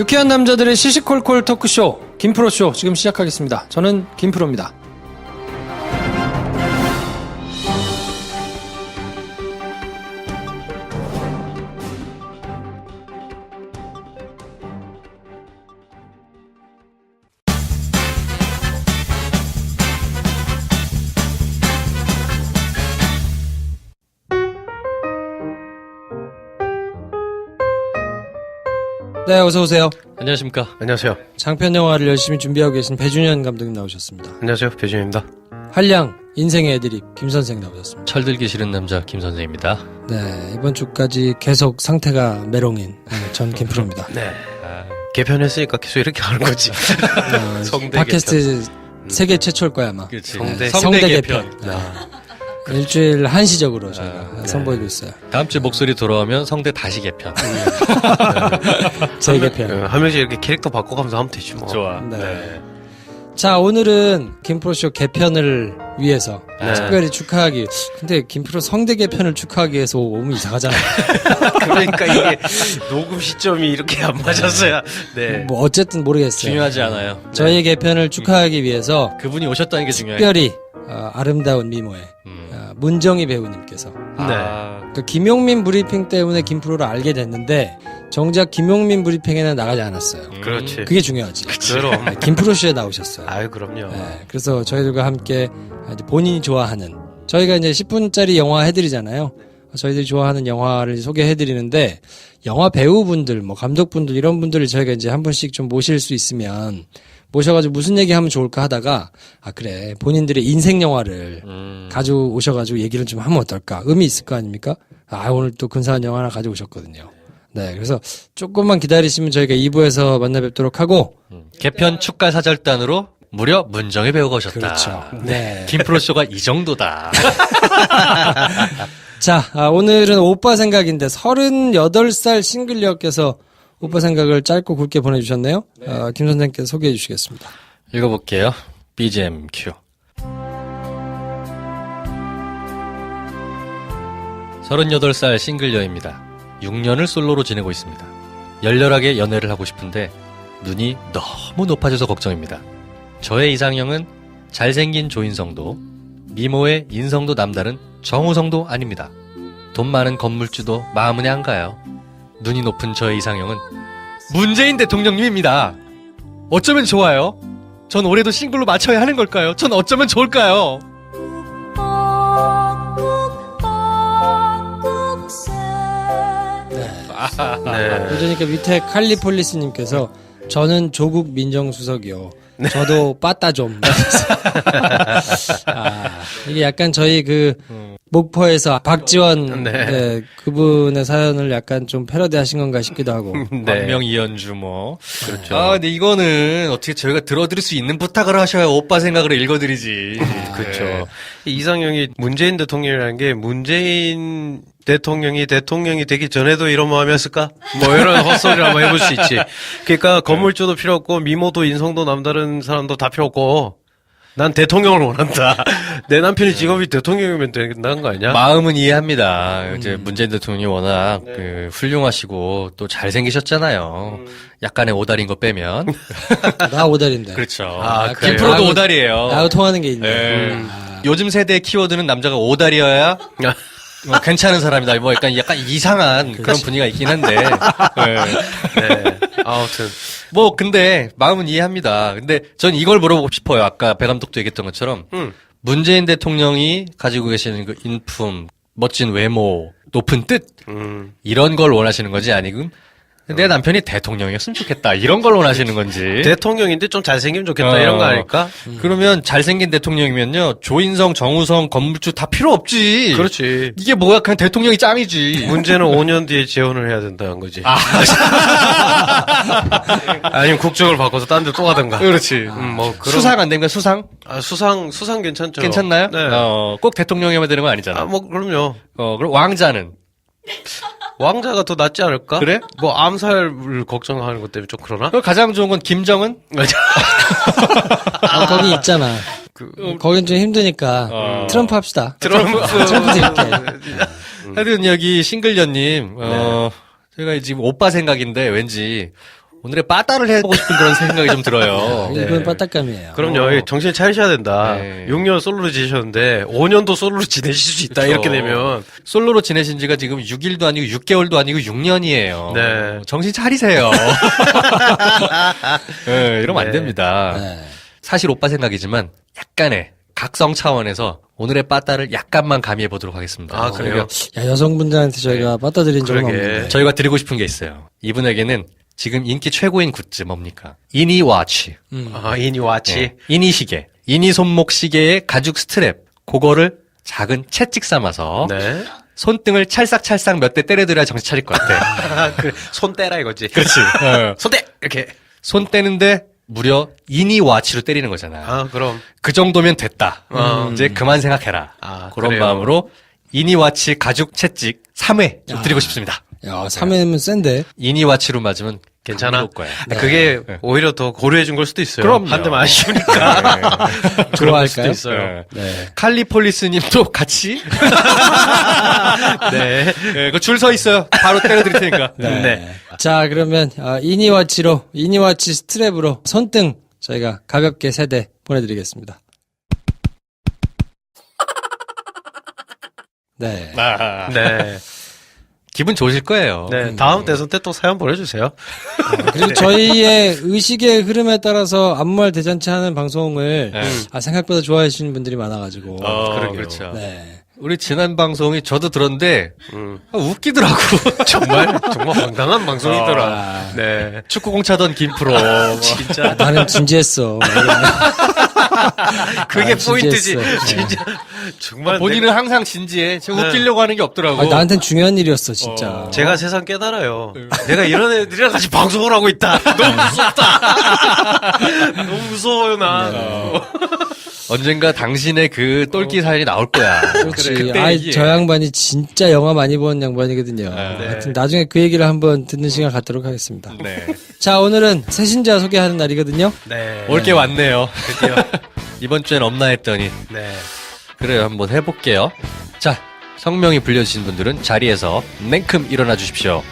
유쾌한 남자들의 시시콜콜 토크쇼 김프로쇼 지금 시작하겠습니다. 저는 김프로입니다. 네, 어서 오세요. 안녕하십니까. 안녕하세요. 장편 영화를 열심히 준비하고 계신 배준현 감독님 나오셨습니다. 안녕하세요. 배준현입니다. 한량 인생의 애드립 김 선생 나오셨습니다. 철들기 싫은 남자 김 선생입니다. 네, 이번 주까지 계속 상태가 메롱인 전 김프로입니다. 네. 개편했으니까 계속 이렇게 하는 거지. 성대 팟캐스트 세계 최초일 거야 아마. 그렇지. 성대 개편. 일주일 한시적으로 저희가 선보이고 있어요. 다음 주 목소리 돌아오면 성대 다시 개편. 재개편. 한 명씩 이렇게 캐릭터 바꿔가면서 하면 되지 뭐. 좋아. 네. 자, 오늘은 김프로쇼 개편을 위해서 특별히 축하하기. 근데 김프로 성대 개편을 축하하기 위해서 오면 이상하잖아요. 그러니까 이게 녹음 시점이 이렇게 안 맞았어야. 네. 뭐 어쨌든 모르겠어요. 중요하지 않아요. 저희의 개편을 축하하기 위해서 그분이 오셨다는 게 중요해요. 특별히 아름다운 미모의 문정희 배우님께서 그 김용민 브리핑 때문에 김프로를 알게 됐는데 정작 김용민 브리핑에는 나가지 않았어요. 그렇지. 그게 중요하지. 그럼. 김프로쇼에 나오셨어요. 아유, 그럼요. 네, 그래서 저희들과 함께 이제 본인이 좋아하는 저희가 이제 10분짜리 영화 해드리잖아요. 저희들이 좋아하는 영화를 소개해드리는데 영화 배우분들, 뭐 감독분들 이런 분들을 저희가 이제 한 분씩 좀 모실 수 있으면 모셔가지고 무슨 얘기하면 좋을까 하다가 그래 본인들의 인생 영화를 가져오셔가지고 얘기를 좀 하면 어떨까 의미 있을 거 아닙니까? 오늘 또 근사한 영화 하나 가져오셨거든요. 네, 그래서 조금만 기다리시면 저희가 2부에서 만나 뵙도록 하고 개편 축가 사절단으로 무려 문정희 배우가 오셨다. 그렇죠. 네. 김프로쇼가 이 정도다. 자, 오늘은 오빠 생각인데 38살 싱글녀께서 오빠 생각을 짧고 굵게 보내주셨네요. 김 선생님께서 소개해 주시겠습니다. 읽어볼게요. BGM 큐. 38살 싱글녀입니다. 6년을 솔로로 지내고 있습니다. 열렬하게 연애를 하고 싶은데 눈이 너무 높아져서 걱정입니다. 저의 이상형은 잘생긴 조인성도 미모의 인성도 남다른 정우성도 아닙니다. 돈 많은 건물주도 마음은 안 가요. 눈이 높은 저의 이상형은 문재인 대통령님입니다. 어쩌면 좋아요? 전 올해도 싱글로 맞춰야 하는 걸까요? 전 어쩌면 좋을까요? 네. 그러니까 밑에 칼리폴리스님께서 저는 조국 민정수석이요. 저도 빠따 좀. 이게 약간 저희 목포에서 박지원 네. 그분의 사연을 약간 좀 패러디 하신 건가 싶기도 하고. 광명 이현주 뭐. 그렇죠. 근데 이거는 어떻게 저희가 들어드릴 수 있는 부탁을 하셔야 오빠 생각을 읽어드리지. 그렇죠. 이상형이 문재인 대통령이라는 게 문재인 대통령이 되기 전에도 이런 마음이었을까? 뭐 이런 헛소리를 한번 해볼 수 있지. 그러니까 건물주도 필요 없고 미모도 인성도 남다른 사람도 다 필요 없고 난 대통령을 원한다. 내 남편이 직업이 대통령이면 된다는 거 아니야? 마음은 이해합니다. 이제 문재인 대통령이 워낙 훌륭하시고 또 잘생기셨잖아요. 약간의 오달인 거 빼면. 나 오달인데. 그렇죠. 그래요? 김프로도 오달이에요. 나하고 통하는 게 있네. 네. 요즘 세대의 키워드는 남자가 오달이어야 괜찮은 사람이다. 뭐 약간 이상한 그런 분위기가 있긴 한데. 네. 아무튼. 뭐 근데 마음은 이해합니다. 근데 전 이걸 물어보고 싶어요. 아까 배 감독도 얘기했던 것처럼 문재인 대통령이 가지고 계시는 그 인품, 멋진 외모, 높은 뜻 이런 걸 원하시는 건지 아니면 내 남편이 대통령이었으면 좋겠다 이런 걸 원하시는 건지. 대통령인데 좀 잘생기면 좋겠다 이런 거 아닐까? 그러면 잘생긴 대통령이면요 조인성, 정우성, 건물주 다 필요 없지. 그렇지. 이게 뭐야 그냥 대통령이 짱이지. 문제는 5년 뒤에 재혼을 해야 된다는 거지. 아니면 국적을 바꿔서 딴 데 또 가든가. 그렇지. 뭐 그런. 수상 안 됩니까 수상? 수상 괜찮죠. 괜찮나요? 네. 꼭 대통령이어야 되는 건 아니잖아. 뭐 그럼요. 그럼 왕자는? 왕자가 더 낫지 않을까? 그래? 뭐 암살을 걱정하는 것 때문에 좀 그러나? 그럼 가장 좋은 건 김정은? 거기 있잖아. 거긴 좀 힘드니까 트럼프 합시다. 트럼프 드릴게. 하여튼 여기 싱글녀님 제가 지금 오빠 생각인데 왠지 오늘의 빠따를 해보고 싶은 그런 생각이 좀 들어요. 네. 이건 빠딱감이에요. 그럼요. 정신 차리셔야 된다. 네. 6년 솔로로 지내셨는데 5년도 솔로로 지내실 수 있다. 그쵸. 이렇게 되면. 솔로로 지내신 지가 지금 6일도 아니고 6개월도 아니고 6년이에요. 네. 정신 차리세요. 네, 이러면 안 네. 됩니다. 네. 사실 오빠 생각이지만 약간의 각성 차원에서 오늘의 빠따를 약간만 가미해 보도록 하겠습니다. 아, 그래요? 야, 여성분들한테 저희가 빠따드린 적은 그러게. 없는데. 저희가 드리고 싶은 게 있어요. 이분에게는 지금 인기 최고인 굿즈 뭡니까? 이니 와치. 아, 이니 와치. 네. 이니 시계. 이니 손목 시계의 가죽 스트랩. 그거를 작은 채찍 삼아서 네. 손등을 찰싹찰싹 몇 대 때려드려야 정신 차릴 것 같아. 손 떼라 이거지. 그렇지. 손 떼! 이렇게. 손 떼는데 무려 이니 와치로 때리는 거잖아. 아, 그럼. 그 정도면 됐다. 음. 이제 그만 생각해라. 아, 그런 그래요. 마음으로 이니 와치 가죽 채찍 3회 좀 드리고 싶습니다. 야, 3회면 센데. 이니 와치로 맞으면 괜찮아. 올 거야. 그게 오히려 더 고려해 준 걸 수도 있어요. 그럼요. 한 대만 아쉬우니까. 그럴 수도 좋아할까요? 있어요. 네. 칼리폴리스님도 같이 네. 그 줄 서 있어요. 바로 때려드릴 테니까. 네. 자, 그러면 이니와치로 이니와치 스트랩으로 손등 저희가 가볍게 3대 보내드리겠습니다. 네. 아, 네. 기분 좋으실 거예요. 네. 다음 대선 때 또 사연 보내주세요. 그리고 저희의 의식의 흐름에 따라서 아무 말 대잔치 하는 방송을 네. 생각보다 좋아해 주시는 분들이 많아가지고. 그러게요. 그렇죠. 네. 우리 지난 방송이 저도 들었는데 음. 웃기더라고. 정말 황당한 방송이더라. 아. 네. 축구 공차던 김프로. 진짜. 나는 진지했어. 그게 아, 포인트지. 진지했어. 진짜. 정말. 본인은 항상 진지해. 저 네. 웃기려고 하는 게 없더라고. 나한텐 중요한 일이었어, 진짜. 제가 세상 깨달아요. 내가 이런 애들이랑 같이 방송을 하고 있다. 너무 무섭다. 너무 무서워요, 나. 언젠가 당신의 그 똘끼 사연이 나올 거야. 그렇지. 그때 아이, 얘기해. 저 양반이 진짜 영화 많이 본 양반이거든요. 네. 하여튼 나중에 그 얘기를 한번 듣는 시간 갖도록 하겠습니다. 네. 자, 오늘은 새신자 소개하는 날이거든요. 네. 올 게 왔네요. 드디어. 이번 주엔 없나 했더니. 네. 그래요. 한번 해볼게요. 자, 성명이 불려주신 분들은 자리에서 냉큼 일어나 주십시오.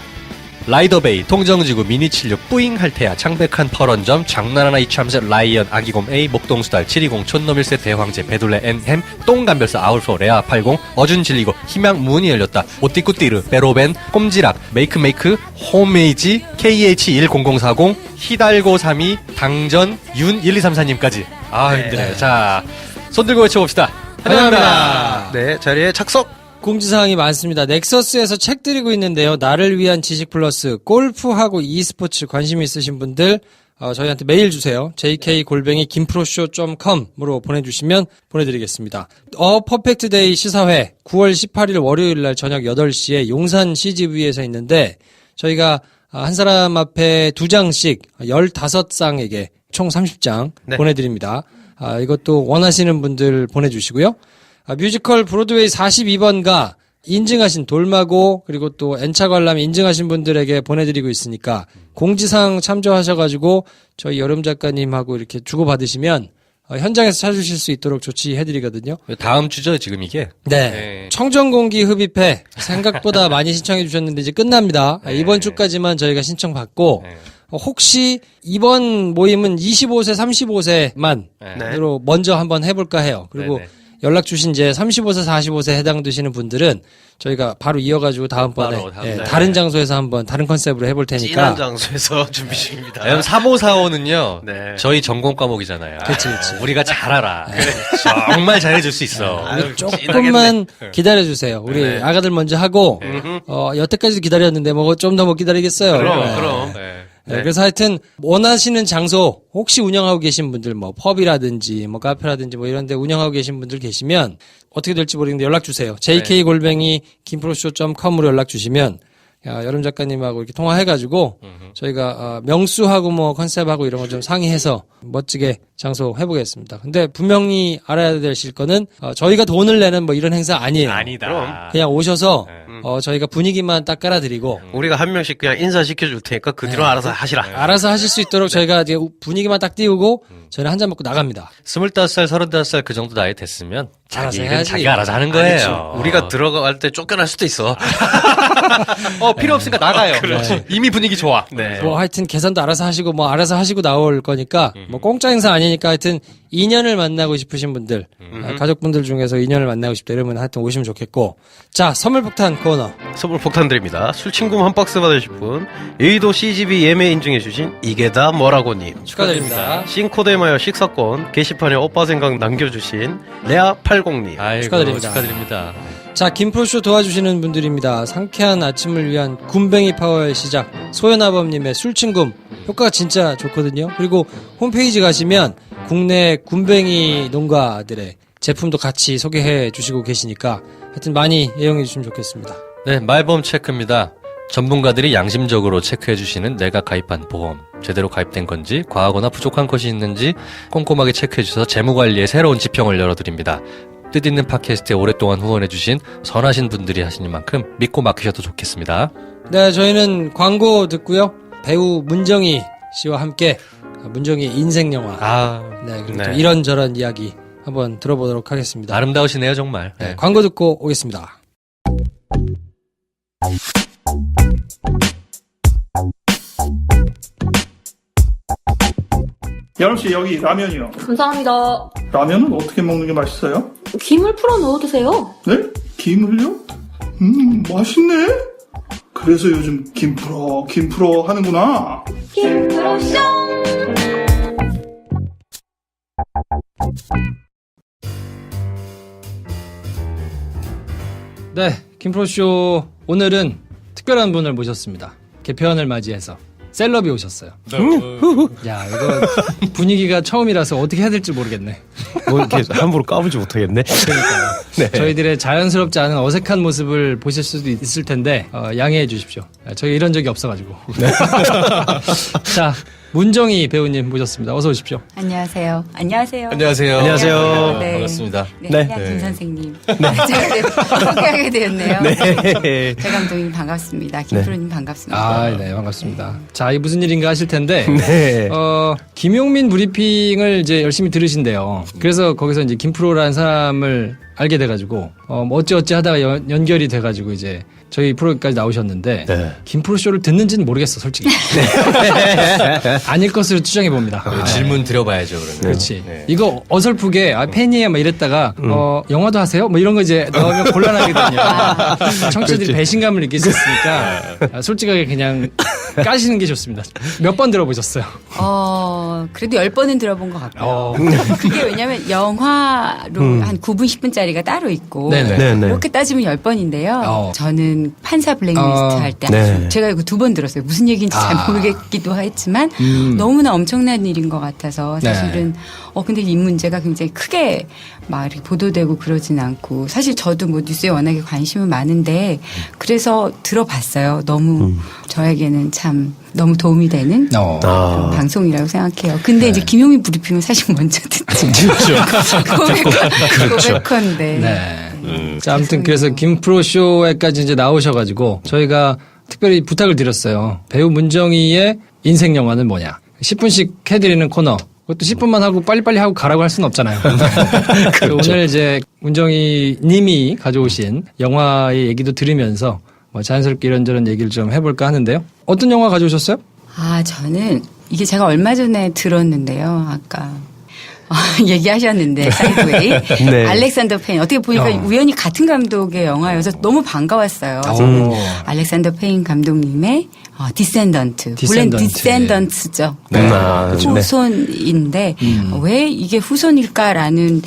라이더베이, 통정지구, 미니76, 뿌잉 할테야, 창백한 펄원점, 장난하나 이참새, 라이언, 아기곰 A, 목동수달, 720, 촌놈일세, 대황제, 배둘레, 엔햄, 똥감별사, 아울포, 레아, 80, 어준질리고, 희망, 문이 열렸다, 오띠꾸띠르, 베로벤, 꼼지락, 메이크메이크, 홈메이지, KH10040, 히달고 32, 당전, 윤1234님까지. 아, 네. 힘드네. 자, 손 들고 외쳐봅시다. 환영합니다. 네. 자리에 착석. 공지사항이 많습니다. 넥서스에서 책 드리고 있는데요. 나를 위한 지식 플러스 골프하고 e스포츠 관심 있으신 분들 저희한테 메일 주세요. jk@김프로쇼.com으로 보내주시면 보내드리겠습니다. 퍼펙트 데이 시사회 9월 18일 월요일 날 저녁 8시에 용산 CGV에서 있는데 저희가 한 사람 앞에 2장씩 15쌍에게 총 30장 네. 보내드립니다. 이것도 원하시는 분들 보내주시고요. 뮤지컬 브로드웨이 42번가 인증하신 돌마고 그리고 또 N차 관람 인증하신 분들에게 보내드리고 있으니까 공지사항 참조하셔가지고 저희 여름 작가님하고 이렇게 주고받으시면 현장에서 찾으실 수 있도록 조치해드리거든요. 다음 주죠, 지금 이게? 네. 네. 청정공기 흡입회 생각보다 많이 신청해 주셨는데 이제 끝납니다. 이번 주까지만 저희가 신청받고 네. 혹시 이번 모임은 25세, 35세만으로 먼저 한번 해볼까 해요. 그리고 네네. 연락 주신 이제 35세, 45세 해당되시는 분들은 저희가 바로 이어가지고 다음번에 바로 다음 다른 장소에서 한번 다른 컨셉으로 해볼 테니까. 진한 장소에서 준비 중입니다. 왜냐면 3545는요, 네. 저희 전공 과목이잖아요. 그치. 우리가 잘 알아. 정말 잘해줄 수 있어. 아유, 조금만 기다려주세요. 우리 네. 아가들 먼저 하고, 여태까지도 기다렸는데 뭐 좀 더 못 기다리겠어요. 그럼. 네. 네, 그래서 하여튼 원하시는 장소 혹시 운영하고 계신 분들 뭐 펍이라든지 뭐 카페라든지 뭐 이런 데 운영하고 계신 분들 계시면 어떻게 될지 모르겠는데 연락 주세요. jk@김프로쇼.com으로 연락 주시면 여름 작가님하고 이렇게 통화해가지고 저희가 명수하고 뭐 컨셉하고 이런 거 좀 상의해서 멋지게 장소 해보겠습니다. 근데 분명히 알아야 되실 거는 저희가 돈을 내는 뭐 이런 행사 아니에요. 아니다. 그럼. 그냥 오셔서 저희가 분위기만 딱 깔아드리고 우리가 한 명씩 그냥 인사시켜 줄 테니까 그 뒤로 알아서 하시라. 알아서 하실 수 있도록 저희가 이제 분위기만 딱 띄우고 저희는 한 잔 먹고 나갑니다. 25살, 35살 그 정도 나이 됐으면 알아서 자기 일은 해야지. 자기가 알아서 하는 거예요. 우리가 들어갈 때 쫓겨날 수도 있어. 필요 없으니까 나가요. 그렇지. 이미 분위기 좋아. 네. 뭐 하여튼 계산도 알아서 하시고 뭐 알아서 하시고 나올 거니까 뭐 공짜 행사 아니니까 하여튼 인연을 만나고 싶으신 분들 가족분들 중에서 인연을 만나고 싶다 이러면 하여튼 오시면 좋겠고 자 선물 폭탄 코너 선물 폭탄 드립니다. 술친구 한 박스 받으실 분 여의도 CGV 예매 인증해주신 이게 다 뭐라고님 축하드립니다. 싱코데마요 식사권 게시판에 오빠 생각 남겨주신 레아80님 아이고, 축하드립니다. 축하드립니다. 자 김프로쇼 도와주시는 분들입니다. 상쾌한 아침을 위한 굼벵이 파워의 시작 소연아범님의 술친굼 효과가 진짜 좋거든요. 그리고 홈페이지 가시면 국내 굼벵이 농가들의 제품도 같이 소개해 주시고 계시니까 하여튼 많이 애용해 주시면 좋겠습니다. 네, 말보험 체크입니다. 전문가들이 양심적으로 체크해 주시는 내가 가입한 보험 제대로 가입된 건지 과하거나 부족한 것이 있는지 꼼꼼하게 체크해 주셔서 재무관리의 새로운 지평을 열어드립니다. 뜻있는 팟캐스트에 오랫동안 후원해 주신 선하신 분들이 하시는 만큼 믿고 맡기셔도 좋겠습니다. 네, 저희는 광고 듣고요. 배우 문정희 씨와 함께 문정희의 인생 영화 네, 그리고 또 네. 이런저런 이야기 한번 들어보도록 하겠습니다. 아름다우시네요, 정말. 네, 광고 듣고 오겠습니다. 여름씨 여기 라면이요. 감사합니다. 라면은 어떻게 먹는 게 맛있어요? 김을 풀어 넣어 드세요. 네? 김을요? 맛있네? 그래서 요즘 김프로 하는구나. 김프로쇼. 네, 김프로쇼 오늘은 특별한 분을 모셨습니다. 개편을 맞이해서 셀럽이 오셨어요. 야, 이거 분위기가 처음이라서 어떻게 해야 될지 모르겠네. 뭐 이렇게 함부로 까불지 못하겠네. 네. 저희들의 자연스럽지 않은 어색한 모습을 보실 수도 있을 텐데 양해해 주십시오. 저희 이런 적이 없어가지고. 자, 문정희 배우님 모셨습니다. 어서 오십시오. 안녕하세요. 안녕하세요. 안녕하세요. 안녕하세요. 네. 반갑습니다. 네. 김 선생님. 제가 소개하게 되었네요. 네. 배 감독님 반갑습니다. 김프로님 반갑습니다. 네, 반갑습니다. 자, 이 무슨 일인가 하실 텐데, 네. 김용민 브리핑을 이제 열심히 들으신대요. 그래서 거기서 이제 김프로라는 사람을 알게 돼가지고, 뭐 어찌어찌 하다가 연결이 돼가지고 이제 저희 프로까지 나오셨는데, 네. 김프로 쇼를 듣는지는 모르겠어, 솔직히. 아닐 것으로 추정해 봅니다. 질문 드려봐야죠, 그러면. 그렇지. 네. 이거 어설프게 팬이에요 막 이랬다가 영화도 하세요? 뭐 이런 거 이제 넣으면 곤란하거든요. 청취자들이 배신감을 느낄 수 있으니까 솔직하게 그냥 까시는 게 좋습니다. 몇 번 들어보셨어요? 그래도 10번은 들어본 것 같고요. 그게 왜냐면 영화로 한 9분 10분짜리가 따로 있고 네네. 네네. 그렇게 따지면 10번인데요. 저는 판사 블랙리스트 할 때 네. 제가 이거 2번 들었어요. 무슨 얘기인지 잘 모르겠기도 했지만 너무나 엄청난 일인 것 같아서 사실은 근데 이 문제가 굉장히 크게 막 이렇게 보도되고 그러진 않고 사실 저도 뭐 뉴스에 워낙에 관심은 많은데 그래서 들어봤어요. 너무 저에게는 참 너무 도움이 되는 그런 방송이라고 생각해요. 근데 이제 김용민 브리핑은 사실 먼저 듣죠. 고백컨대. 네. 자, 아무튼 그래서 김프로 쇼에까지 이제 나오셔가지고 저희가 특별히 부탁을 드렸어요. 배우 문정희의 인생 영화는 뭐냐? 10분씩 해드리는 코너. 그것도 10분만 하고 빨리빨리 하고 가라고 할 수는 없잖아요. 그래서 오늘 이제 문정희 님이 가져오신 영화의 얘기도 들으면서 뭐 자연스럽게 이런저런 얘기를 좀 해볼까 하는데요. 어떤 영화 가져오셨어요? 저는 이게 제가 얼마 전에 들었는데요. 아까 얘기하셨는데 사이드웨이 네. 알렉산더 페인 어떻게 보니까 우연히 같은 감독의 영화여서 너무 반가웠어요. 저는 알렉산더 페인 감독님의 디센던트. 물론 디센던트죠. 네. 후손인데 왜 이게 후손일까라는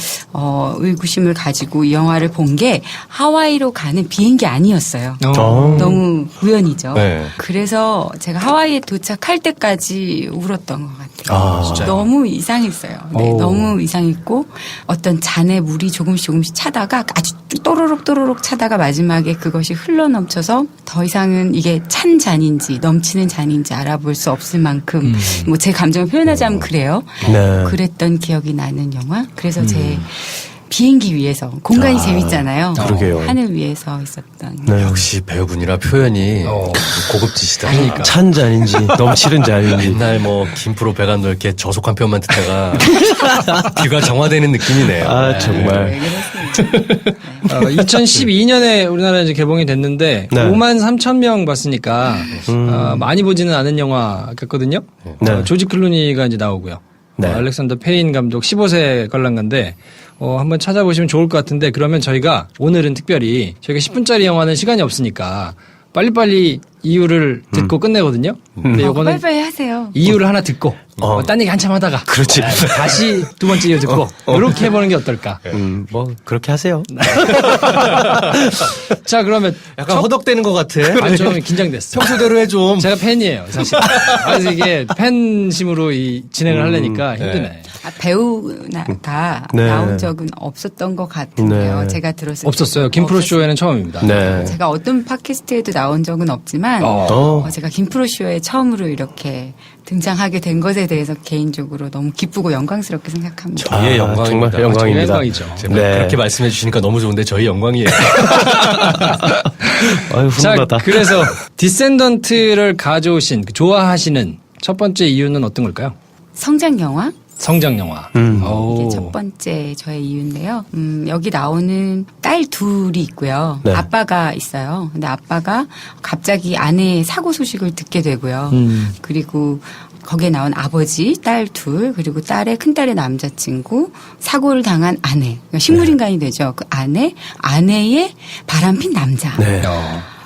의구심을 가지고 이 영화를 본 게 하와이로 가는 비행기 아니었어요. 너무 우연이죠. 네. 그래서 제가 하와이에 도착할 때까지 울었던 것 같아요. 진짜요? 너무 이상했어요. 네, 너무 이상했고 어떤 잔에 물이 조금씩 차다가 아주 또로록 차다가 마지막에 그것이 흘러넘쳐서 더 이상은 이게 찬 잔인지 넘치는 잔인지 알아볼 수 없을 만큼 뭐 제 감정을 표현하자면 그래요. 네. 그랬던 기억이 나는 영화. 그래서 제 비행기 위에서 공간이 재밌잖아요. 그러게요. 하늘 위에서 있었던. 네. 역시 배우분이라 표현이 고급지시다. 그러니까. 찬지 아닌지 넘치는지 아닌지. 옛날 뭐 김프로 배가 넓게 저속한 표현만 듣다가 귀가 정화되는 느낌이네요. 아 정말. 왜 그랬어요? 2012년에 우리나라에 이제 개봉이 됐는데 네. 5만 3천 명 봤으니까 많이 보지는 않은 영화 같거든요. 네. 조지 클루니가 이제 나오고요. 네. 알렉산더 페인 감독 15세 관람가인데 한번 찾아보시면 좋을 것 같은데 그러면 저희가 오늘은 특별히 저희가 10분짜리 영화는 시간이 없으니까 빨리빨리 이유를 듣고 끝내거든요. 근데 요거는 빨리빨리 하세요. 이유를 하나 듣고 딴 얘기 한참 하다가 그렇지. 다시 두 번째 이유 듣고 이렇게 해보는 게 어떨까? 뭐 그렇게 하세요. 자 그러면 약간 허덕대는 것 같아. 아니 좀 긴장됐어. 평소대로 해 좀. 제가 팬이에요, 사실. 그래서 이게 팬심으로 이 진행을 하려니까 힘드네. 배우가 네. 나온 적은 없었던 것 같은데요. 네. 제가 들었을 없었어요. 때. 김프로 쇼에는 처음입니다. 네. 제가 어떤 팟캐스트에도 나온 적은 없지만 제가 김프로 쇼에 처음으로 이렇게 등장하게 된 것에 대해서 개인적으로 너무 기쁘고 영광스럽게 생각합니다. 저희의 영광입니다. 정말 영광입니다. 영광이죠. 정말 네. 그렇게 말씀해 주시니까 너무 좋은데 저희 영광이에요. 아유 자, 훈훈하다. 그래서 디센던트를 가져오신 좋아하시는 첫 번째 이유는 어떤 걸까요? 성장 영화? 성장 영화. 이게 첫 번째 저의 이유인데요. 여기 나오는 딸 둘이 있고요. 네. 아빠가 있어요. 근데 아빠가 갑자기 아내의 사고 소식을 듣게 되고요. 그리고 거기에 나온 아버지, 딸 둘, 그리고 딸의 큰딸의 남자친구, 사고를 당한 아내, 그러니까 식물인간이 되죠. 그 아내의 바람핀 남자. 네.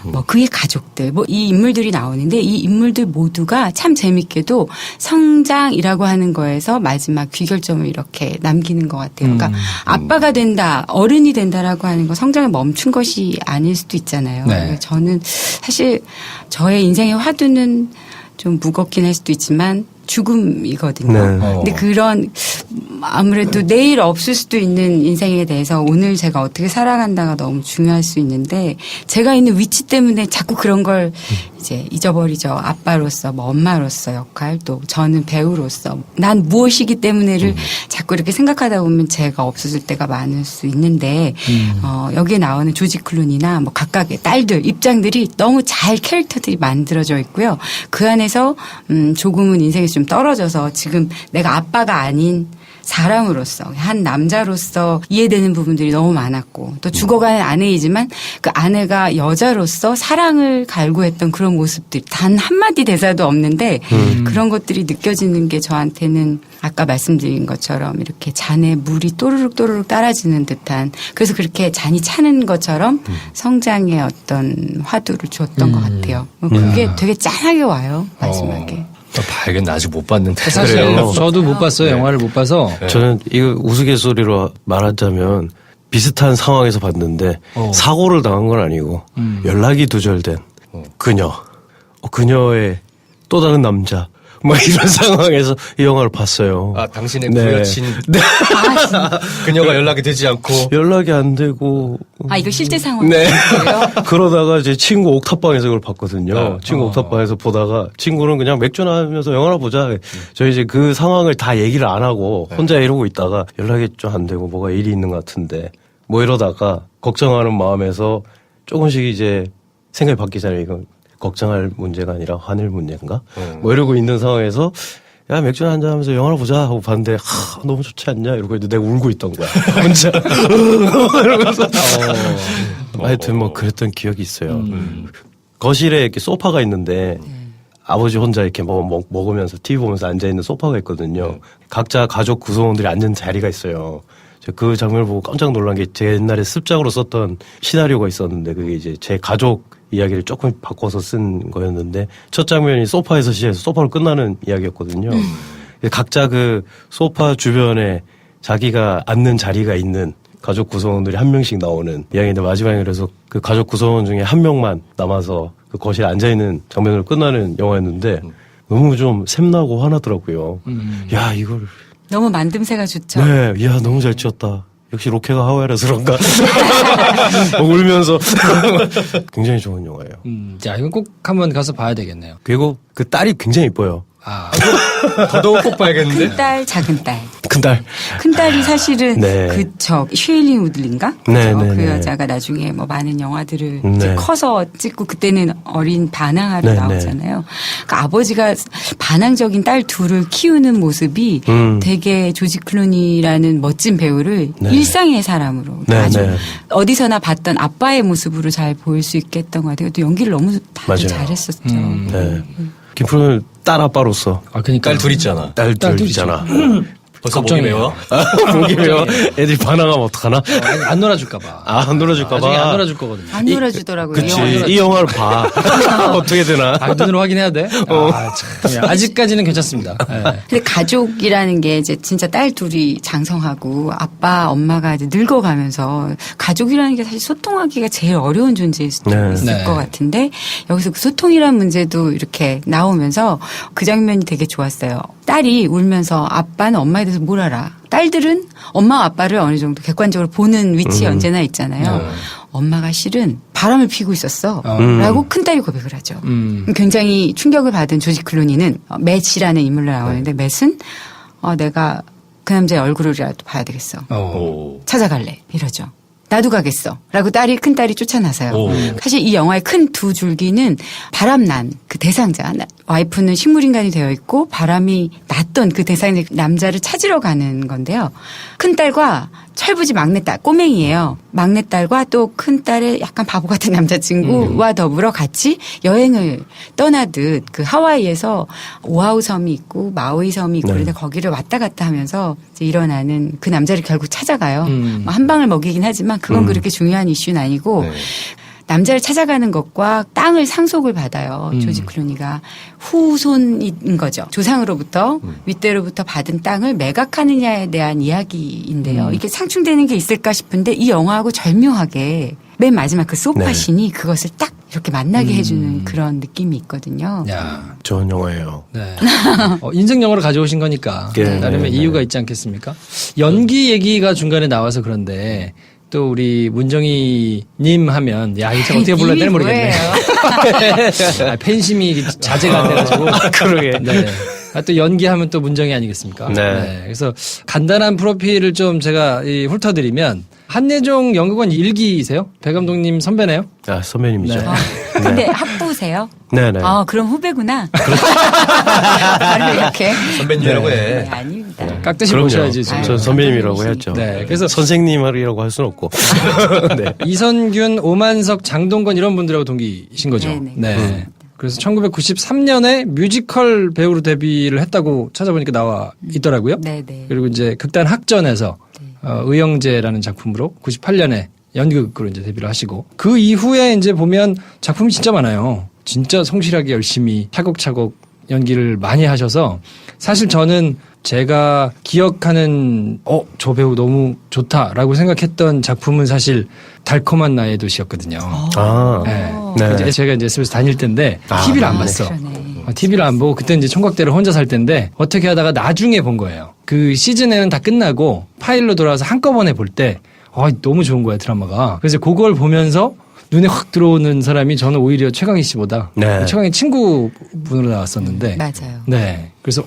뭐 그의 가족들, 뭐 이 인물들이 나오는데 이 인물들 모두가 참 재밌게도 성장이라고 하는 거에서 마지막 귀결점을 이렇게 남기는 것 같아요. 그러니까 아빠가 된다, 어른이 된다라고 하는 거 성장에 멈춘 것이 아닐 수도 있잖아요. 네. 저는 사실 저의 인생의 화두는 좀 무겁긴 할 수도 있지만 죽음이거든요. 네. 근데 그런 아무래도 내일 없을 수도 있는 인생에 대해서 오늘 제가 어떻게 살아간다가 너무 중요할 수 있는데 제가 있는 위치 때문에 자꾸 그런 걸 이제 잊어버리죠. 아빠로서, 뭐 엄마로서 역할, 또 저는 배우로서 난 무엇이기 때문에를 자꾸 이렇게 생각하다 보면 제가 없어질 때가 많을 수 있는데 여기에 나오는 조지 클루니나 뭐 각각의 딸들 입장들이 너무 잘 캐릭터들이 만들어져 있고요. 그 안에서 조금은 인생에서 좀 떨어져서 지금 내가 아빠가 아닌 사람으로서 한 남자로서 이해되는 부분들이 너무 많았고 또 죽어가는 아내이지만 그 아내가 여자로서 사랑을 갈구했던 그런 모습들 단 한마디 대사도 없는데 그런 것들이 느껴지는 게 저한테는 아까 말씀드린 것처럼 이렇게 잔에 물이 또르륵 또르륵 따라지는 듯한 그래서 그렇게 잔이 차는 것처럼 성장의 어떤 화두를 줬던 것 같아요. 그게 되게 짠하게 와요 마지막에. 봐야겠네. 아직 못 봤는데. 사실 그래요? 저도 못 봤어요. 영화를 못 봐서. 저는 이거 우스갯소리로 말하자면 비슷한 상황에서 봤는데 사고를 당한 건 아니고 연락이 두절된 그녀, 그녀의 또 다른 남자 뭐 이런 상황에서 이 영화를 봤어요. 아, 당신의 네. 부여친 그녀가 연락이 되지 않고 연락이 안 되고 아 이거 실제 상황이에요? 그러다가 제 친구 옥탑방에서 그걸 봤거든요. 친구 옥탑방에서 보다가 친구는 그냥 맥주나 하면서 영화나 보자. 저희 이제 그 상황을 다 얘기를 안 하고 혼자 이러고 있다가 연락이 좀 안 되고 뭐가 일이 있는 것 같은데 뭐 이러다가 걱정하는 마음에서 조금씩 이제 생각이 바뀌잖아요. 이건 걱정할 문제가 아니라 화낼 문제인가? 뭐 이러고 있는 상황에서 야 맥주나 한잔 하면서 영화나 보자 하고 봤는데 너무 좋지 않냐 이러고 있는데 내가 울고 있던 거야. 혼자 이러면서 하여튼 뭐 그랬던 기억이 있어요. 거실에 이렇게 소파가 있는데 아버지 혼자 이렇게 먹으면서 TV 보면서 앉아있는 소파가 있거든요. 각자 가족 구성원들이 앉은 자리가 있어요. 그 장면을 보고 깜짝 놀란 게 제 옛날에 습작으로 썼던 시나리오가 있었는데 그게 이제 제 가족 이야기를 조금 바꿔서 쓴 거였는데 첫 장면이 소파에서 시작해서 소파로 끝나는 이야기였거든요. 각자 그 소파 주변에 자기가 앉는 자리가 있는 가족 구성원들이 한 명씩 나오는 이야기인데 마지막에 그래서 그 가족 구성원 중에 한 명만 남아서 그 거실에 앉아있는 장면으로 끝나는 영화였는데 너무 좀 샘나고 화나더라고요. 야 이걸 너무 만듦새가 좋죠. 네, 야 너무 잘 찍었다. 역시 로케가 하와이라서 그런가 울면서 굉장히 좋은 영화예요. 자, 이건 꼭 한번 가서 봐야 되겠네요. 그리고 그 딸이 굉장히 이뻐요. 아, 더더욱 꼭 봐야겠는데. 큰 딸, 작은 딸. 큰딸. 큰딸이 사실은 네. 그쵸 쉐일린 우들린가? 네, 그죠? 네, 그 네. 여자가 나중에 뭐 많은 영화들을 네. 이제 커서 찍고 그때는 어린 반항아로 네, 나오잖아요. 그러니까 아버지가 반항적인 딸 둘을 키우는 모습이 되게 조지 클루니라는 멋진 배우를 네. 일상의 사람으로 네, 아주 네. 어디서나 봤던 아빠의 모습으로 잘 보일 수 있겠던 것 같아요. 또 연기를 너무 다들 맞아요. 잘했었죠. 네. 김프로는 딸 아빠로서 아, 그러니까 딸 둘 있잖아. 딸 딸 둘이잖아. 벌써 목이 걱정이에요. 메워? 목이 메워. 애들이 반항하면 어떡하나? 안 놀아줄까봐. 안 놀아줄까봐. 나중에 안 놀아줄 거거든요. 안 놀아주더라고요. 그치. 이 영화를. 이 영화를 봐. 어떻게 되나? 아, 눈으로 확인해야 돼? 아, 참. 아직까지는 괜찮습니다. 네. 근데 가족이라는 게 이제 진짜 딸 둘이 장성하고 아빠, 엄마가 이제 늙어가면서 가족이라는 게 사실 소통하기가 제일 어려운 존재일 수도 네. 있을 네. 것 같은데 여기서 그 소통이라는 문제도 이렇게 나오면서 그 장면이 되게 좋았어요. 딸이 울면서 아빠는 엄마에 대해서 뭘 알아? 딸들은 엄마 아빠를 어느 정도 객관적으로 보는 위치에 언제나 있잖아요. 엄마가 실은 바람을 피고 있었어. 라고 큰딸이 고백을 하죠. 굉장히 충격을 받은 조지 클루니는 맷이라는 인물로 나오는데 맷은 내가 그 남자의 얼굴이라도 봐야 되겠어. 오. 찾아갈래. 이러죠. 나도 가겠어. 라고 큰딸이 쫓아나서요. 오. 사실 이 영화의 큰 두 줄기는 바람난 그 대상자. 와이프는 식물인간이 되어 있고 바람이 났던 그 대상자 남자를 찾으러 가는 건데요. 큰딸과 철부지 막내딸, 꼬맹이에요. 막내딸과 또 큰딸의 약간 바보 같은 남자친구와 더불어 같이 여행을 떠나듯 그 하와이에서 오아우 섬이 있고 마우이 섬이 있고 네. 그런데 거기를 왔다 갔다 하면서 이제 일어나는 그 남자를 결국 찾아가요. 뭐한 방을 먹이긴 하지만 그건 그렇게 중요한 이슈는 아니고 네. 남자를 찾아가는 것과 땅을 상속을 받아요. 조지 클루니가 후손인 거죠. 조상으로부터 윗대로부터 받은 땅을 매각하느냐에 대한 이야기인데요. 이게 상충되는 게 있을까 싶은데 이 영화하고 절묘하게 맨 마지막 그 소파신이 그것을 딱 이렇게 만나게 해주는 그런 느낌이 있거든요. 야, 좋은 영화예요. 네. 인생 영화를 가져오신 거니까 네. 나름의 네. 이유가 있지 않겠습니까? 연기 얘기가 중간에 나와서 그런데 또 우리 문정희님 하면 야 이제 어떻게 불러야 되나 모르겠네. 아, 팬심이 자제가 안 돼가지고. 그러게. 네. 아, 또 연기하면 또 문정희 아니겠습니까? 네. 그래서 간단한 프로필을 좀 제가 훑어드리면 한예종 연극원 1기이세요? 배 감독님 선배네요? 아, 선배님이죠. 네. 근데 학부세요? 네네. 아, 그럼 후배구나. 바로 이렇게. 선배님이라고 네, 해. 아닙니다. 깍듯이 그럼요. 보셔야지. 지금. 전 선배님이라고 했죠. 네. 그래서 선생님이라고 할 수는 없고. 네. 이선균, 오만석, 장동건 이런 분들하고 동기이신 거죠. 네네. 네. 그래서 1993년에 뮤지컬 배우로 데뷔를 했다고 찾아보니까 나와 있더라고요. 네네. 그리고 이제 극단 학전에서 의형제라는 작품으로 98년에 연극으로 이제 데뷔를 하시고 그 이후에 이제 보면 작품이 진짜 많아요. 진짜 성실하게 열심히 차곡차곡 연기를 많이 하셔서 사실 저는 제가 기억하는 저 배우 너무 좋다라고 생각했던 작품은 사실 달콤한 나의 도시였거든요. 아. 네. 네. 이제 제가 이제 SBS 다닐 때인데 아, TV를 안 네. 봤어. 그러네. TV를 안 보고 그때 이제 총각대를 혼자 살 때인데 어떻게 하다가 나중에 본 거예요. 그 시즌에는 다 끝나고 파일로 돌아와서 한꺼번에 볼 때 너무 좋은 거야 드라마가. 그래서 그걸 보면서 눈에 확 들어오는 사람이 저는 오히려 최강희 씨보다 네. 최강희 친구분으로 나왔었는데 맞아요. 네. 그래서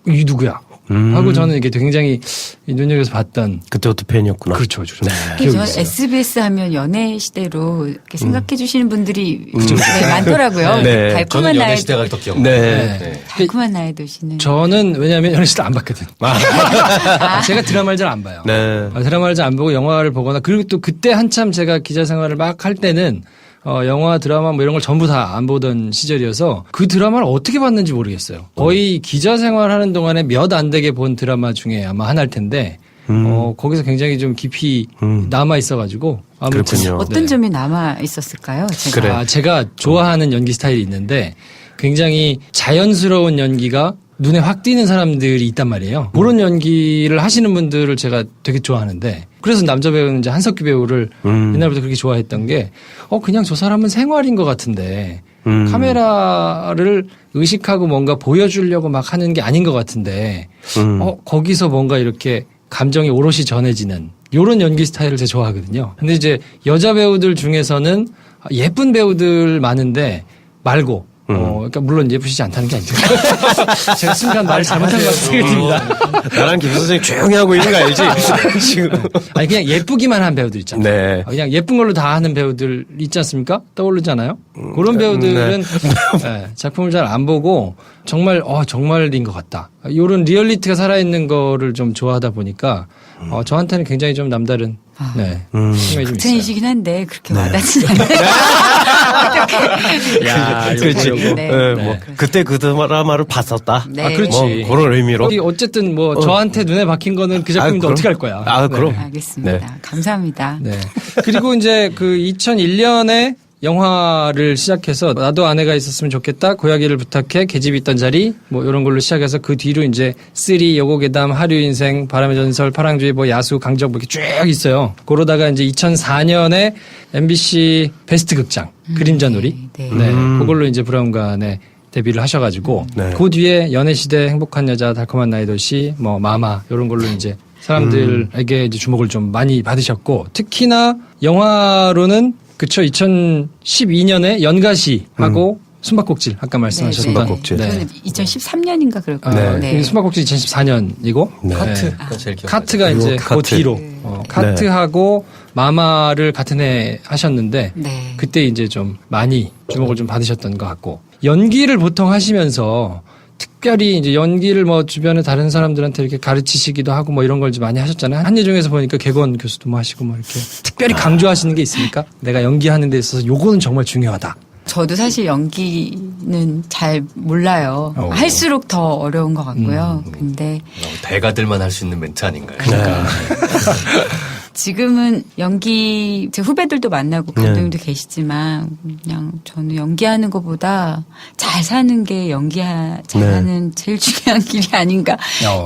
이 누구야? 하고 저는 이게 굉장히 눈여겨서 봤던 그때부터 팬이었구나. 그렇죠. 네. 기억이 저 있어요. SBS 하면 연애 시대로 이렇게 생각해 주시는 분들이 네, 많더라고요. 네. 달콤한 저는 연애 나의 시대가 더 기억나요. 네. 네. 달콤한 나의 도시는 저는 왜냐하면 연애시대 안 봤거든. 제가 드라마를 잘 안 봐요. 네. 드라마를 잘 안 보고 영화를 보거나 그리고 또 그때 한참 제가 기자 생활을 막 할 때는 영화, 드라마 뭐 이런 걸 전부 다 안 보던 시절이어서 그 드라마를 어떻게 봤는지 모르겠어요. 거의 기자 생활하는 동안에 몇 안 되게 본 드라마 중에 아마 하나일 텐데 거기서 굉장히 좀 깊이 남아 있어가지고 아무튼 그렇군요. 어떤 네. 점이 남아 있었을까요? 제가? 그래. 제가 좋아하는 연기 스타일이 있는데 굉장히 자연스러운 연기가 눈에 확 띄는 사람들이 있단 말이에요. 그런 연기를 하시는 분들을 제가 되게 좋아하는데 그래서 남자 배우는 이제 한석규 배우를 옛날부터 그렇게 좋아했던 게 그냥 저 사람은 생활인 것 같은데 카메라를 의식하고 뭔가 보여주려고 막 하는 게 아닌 것 같은데 거기서 뭔가 이렇게 감정이 오롯이 전해지는 요런 연기 스타일을 제가 좋아하거든요. 근데 이제 여자 배우들 중에서는 예쁜 배우들 많은데 말고 그러니까 물론 예쁘시지 않다는 게 아니죠. 제가 순간 말을 잘못한 것 같은 생각이 듭니다. 나랑 김 선생님 조용히 하고 있는 거 알지? 지금. 아니 그냥 예쁘기만 한 배우들 있잖아요. 네. 그냥 예쁜 걸로 다 하는 배우들 있지 않습니까? 떠오르잖아요. 그런 배우들은 네, 작품을 잘 안 보고 정말인 것 같다. 이런 리얼리티가 살아있는 거를 좀 좋아하다 보니까 저한테는 굉장히 좀 남다른 네, 생각이 좀 있어요. 극찬이시긴 한데 그렇게 와닿진 않아요. 야, 그렇지. 요거. 네. 뭐 그때 그 드라마를 봤었다. 네. 아, 그렇지. 뭐 그런 의미로. 어쨌든 뭐 저한테 눈에 박힌 거는 그 작품인데 어떻게 할 거야. 아, 그럼. 알겠습니다. 네. 감사합니다. 네. 그리고 이제 그 2001년에 영화를 시작해서 나도 아내가 있었으면 좋겠다, 고양이를 부탁해, 계집이 있던 자리, 뭐 이런 걸로 시작해서 그 뒤로 이제 쓰리, 여고괴담, 하류인생, 바람의 전설, 파랑주의, 뭐 야수, 강적 뭐 이렇게 쭉 있어요. 그러다가 이제 2004년에 MBC 베스트 극장 그림자놀이, 네. 그걸로 이제 브라운관에 데뷔를 하셔가지고 네. 그 뒤에 연애시대, 행복한 여자, 달콤한 나의 도시, 뭐 마마 이런 걸로 이제 사람들에게 이제 주목을 좀 많이 받으셨고 특히나 영화로는 그쵸 2012년에 연가시하고 숨바꼭질 아까 말씀하셨던 숨바꼭질. 저는 2013년인가 그럴 거예요. 네. 숨바꼭질 2014년이고 네. 카트가 제일 기억. 카트가 이제 그 카트. 뒤로 카트하고 마마를 같은 해 하셨는데 네. 그때 이제 좀 많이 주목을 좀 받으셨던 것 같고 연기를 보통 하시면서 특별히 이제 연기를 뭐 주변에 다른 사람들한테 이렇게 가르치시기도 하고 뭐 이런 걸 좀 많이 하셨잖아요. 한예종에서 보니까 개건 교수도 뭐 하시고 뭐 이렇게 특별히 강조하시는 게 있습니까? 내가 연기하는 데 있어서 요거는 정말 중요하다. 저도 사실 연기는 잘 몰라요. 할수록 더 어려운 것 같고요. 근데 대가들만 할 수 있는 멘트 아닌가요? 지금은 연기 제 후배들도 만나고 감독님도 계시지만 그냥 저는 연기하는 것보다 잘 사는 게 잘하는 제일 중요한 길이 아닌가.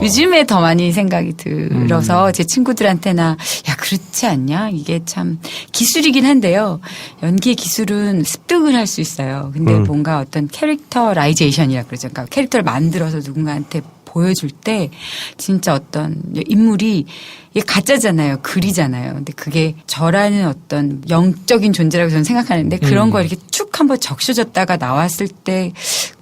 요즘에 더 많이 생각이 들어서 제 친구들한테나 야 그렇지 않냐? 이게 참 기술이긴 한데요. 연기의 기술은 습득을 할 수 있어요. 근데 뭔가 어떤 캐릭터라이제이션이라 그러죠. 그러니까 캐릭터를 만들어서 누군가한테 보여줄 때 진짜 어떤 인물이 이게 가짜잖아요. 글이잖아요. 근데 그게 저라는 어떤 영적인 존재라고 저는 생각하는데 그런 거 이렇게 쭉 한번 적셔졌다가 나왔을 때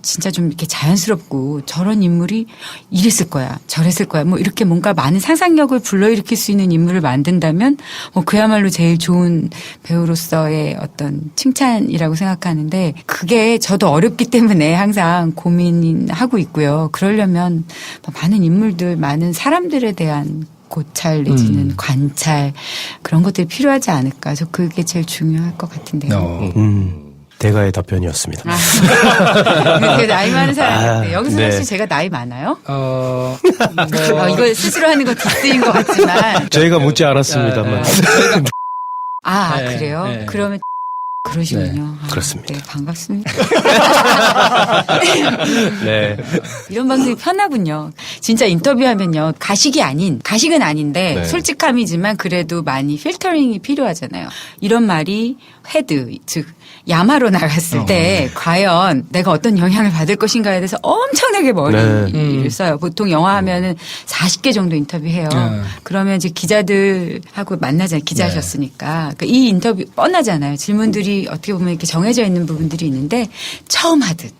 진짜 좀 이렇게 자연스럽고 저런 인물이 이랬을 거야. 저랬을 거야. 뭐 이렇게 뭔가 많은 상상력을 불러일으킬 수 있는 인물을 만든다면 뭐 그야말로 제일 좋은 배우로서의 어떤 칭찬이라고 생각하는데 그게 저도 어렵기 때문에 항상 고민하고 있고요. 그러려면 많은 인물들, 많은 사람들에 대한 고찰 내지는 관찰 그런 것들이 필요하지 않을까. 저 그게 제일 중요할 것 같은데요. 대가의 답변이었습니다. 되게 나이 많은 사람인데 여기서 네. 사실 제가 나이 많아요? 뭐 이거 스스로 하는 거 디스인 것 같지만 저희가 묻지 않았습니다만. 네, 그래요? 네. 그러면 그러시군요. 그렇습니다. 네, 반갑습니다. 네. 이런 방송이 편하군요. 진짜 인터뷰하면요. 가식은 아닌데 네. 솔직함이지만 그래도 많이 필터링이 필요하잖아요. 이런 말이 헤드, 즉 야마로 나갔을 때 과연 내가 어떤 영향을 받을 것인가에 대해서 엄청나게 머리를 써요. 보통 영화 하면은 40개 정도 인터뷰해요. 그러면 이제 기자들하고 만나잖아요. 기자셨으니까. 그러니까 이 인터뷰 뻔하잖아요. 질문들이 어떻게 보면 이렇게 정해져 있는 부분들이 있는데 처음 하듯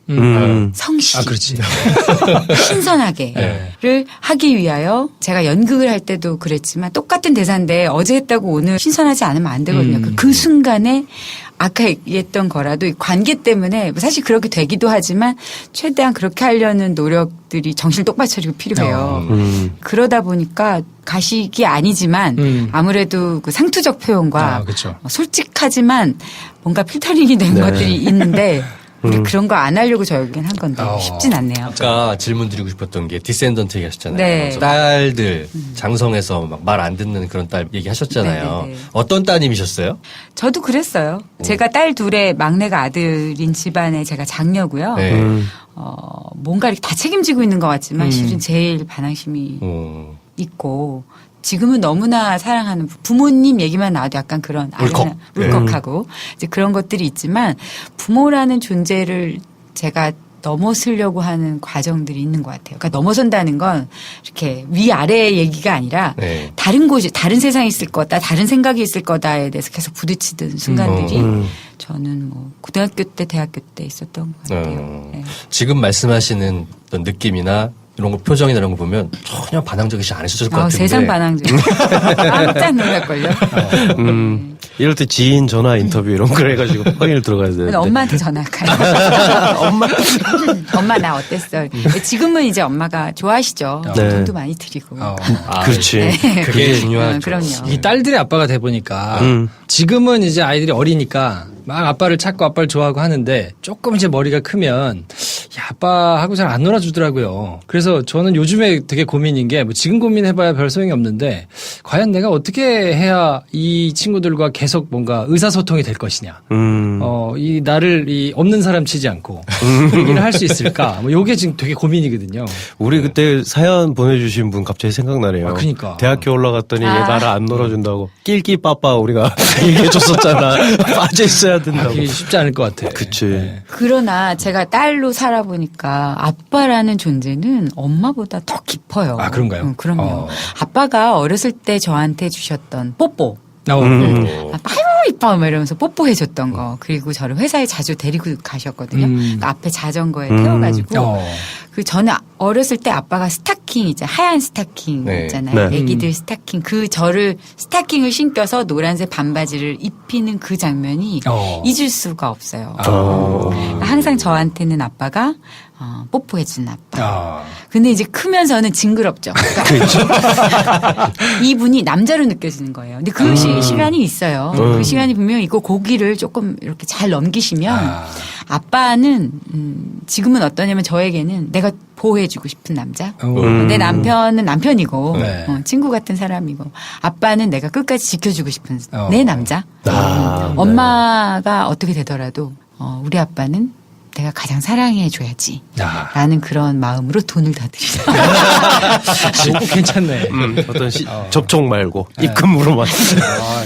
성실히 그렇지. 신선하게를 하기 위하여 제가 연극을 할 때도 그랬지만 똑같은 대사인데 어제 했다고 오늘 신선하지 않으면 안 되거든요. 그 순간에 아까 얘기했던 거라도 관계 때문에 사실 그렇게 되기도 하지만 최대한 그렇게 하려는 노력들이 정신을 똑바로 차리고 필요해요. 그러다 보니까 가식이 아니지만 아무래도 그 상투적 표현과 그렇죠. 솔직하지만 뭔가 필터링이 된 것들이 있는데 우리 그런 거 안 하려고 저에겐 한 건데 쉽진 않네요. 아까 질문 드리고 싶었던 게 디센던트 얘기하셨잖아요. 네. 그래서 딸들 장성에서 막 말 안 듣는 그런 딸 얘기하셨잖아요. 네네네. 어떤 따님이셨어요? 저도 그랬어요. 제가 딸 둘의 막내가 아들인 집안에 제가 장녀고요. 네. 뭔가 이렇게 다 책임지고 있는 것 같지만 실은 제일 반항심이 있고 지금은 너무나 사랑하는 부모님 얘기만 나와도 약간 그런 울컥하고 이제 그런 것들이 있지만 부모라는 존재를 제가 넘어서려고 하는 과정들이 있는 것 같아요. 그러니까 넘어선다는 건 이렇게 위아래 얘기가 아니라 네. 다른 곳이 다른 세상이 있을 거다, 다른 생각이 있을 거다에 대해서 계속 부딪히던 순간들이 좀 저는 뭐 고등학교 때, 대학교 때 있었던 것 같아요. 네. 지금 말씀하시는 어떤 느낌이나 이런 거 표정이나 이런 거 보면 전혀 반항적이지 않으셨을 것 같은데. 세상 반항적. 깜짝 놀랄걸요. 이럴 때 지인 전화 인터뷰 이런 걸 해가지고 확인을 들어가야 되는데. 엄마한테 전화할까요? 엄마 나 어땠어? 지금은 이제 엄마가 좋아하시죠. 네. 돈도 많이 드리고. 그렇지. 그게 중요하죠. 그럼요. 이 딸들이 아빠가 돼 보니까 음. 지금은 이제 아이들이 어리니까 막 아빠를 찾고 아빠를 좋아하고 하는데 조금 이제 머리가 크면 야, 아빠하고 잘 안 놀아주더라고요. 그래서 저는 요즘에 되게 고민인 게 뭐 지금 고민해봐야 별 소용이 없는데 과연 내가 어떻게 해야 이 친구들과 계속 뭔가 의사소통이 될 것이냐. 이 나를 이 없는 사람 치지 않고 얘기를 할 수 있을까. 뭐 요게 지금 되게 고민이거든요. 우리 그때 사연 보내주신 분 갑자기 생각나네요. 아, 그러니까. 대학교 올라갔더니 얘 나를 안 놀아준다고. 낄끼 빠빠 우리가 얘기해줬었잖아. 빠져있어야 된다고. 그게 쉽지 않을 것 같아. 그치. 그러나 제가 딸로 살아보니까 아빠라는 존재는 엄마보다 더 깊어요. 아, 그런가요? 그럼요. 아빠가 어렸을 때 저한테 주셨던 뽀뽀. 아유 이뻐 막 이러면서 뽀뽀해줬던 거. 그리고 저를 회사에 자주 데리고 가셨거든요. 그러니까 앞에 자전거에 태워가지고 그 저는 어렸을 때 아빠가 스타킹 이제 하얀 스타킹 네. 있잖아요. 네. 애기들 스타킹 그 저를 스타킹을 신겨서 노란색 반바지를 입히는 그 장면이 잊을 수가 없어요. 항상 저한테는 아빠가 뽀뽀해준 아빠. 근데 이제 크면서는 징그럽죠. 이분이 남자로 느껴지는 거예요. 근데 그 시간이 있어요. 그 시간이 분명히 있고 고기를 조금 이렇게 잘 넘기시면 아빠는 지금은 어떠냐면 저에게는 내가 보호해주고 싶은 남자. 내 남편은 남편이고 네. 친구 같은 사람이고 아빠는 내가 끝까지 지켜주고 싶은 내 남자. 네. 엄마가 어떻게 되더라도 우리 아빠는 내가 가장 사랑해줘야지. 라는 그런 마음으로 돈을 다 드리죠. 이거 괜찮네. 어떤 접촉 말고 입금으로만.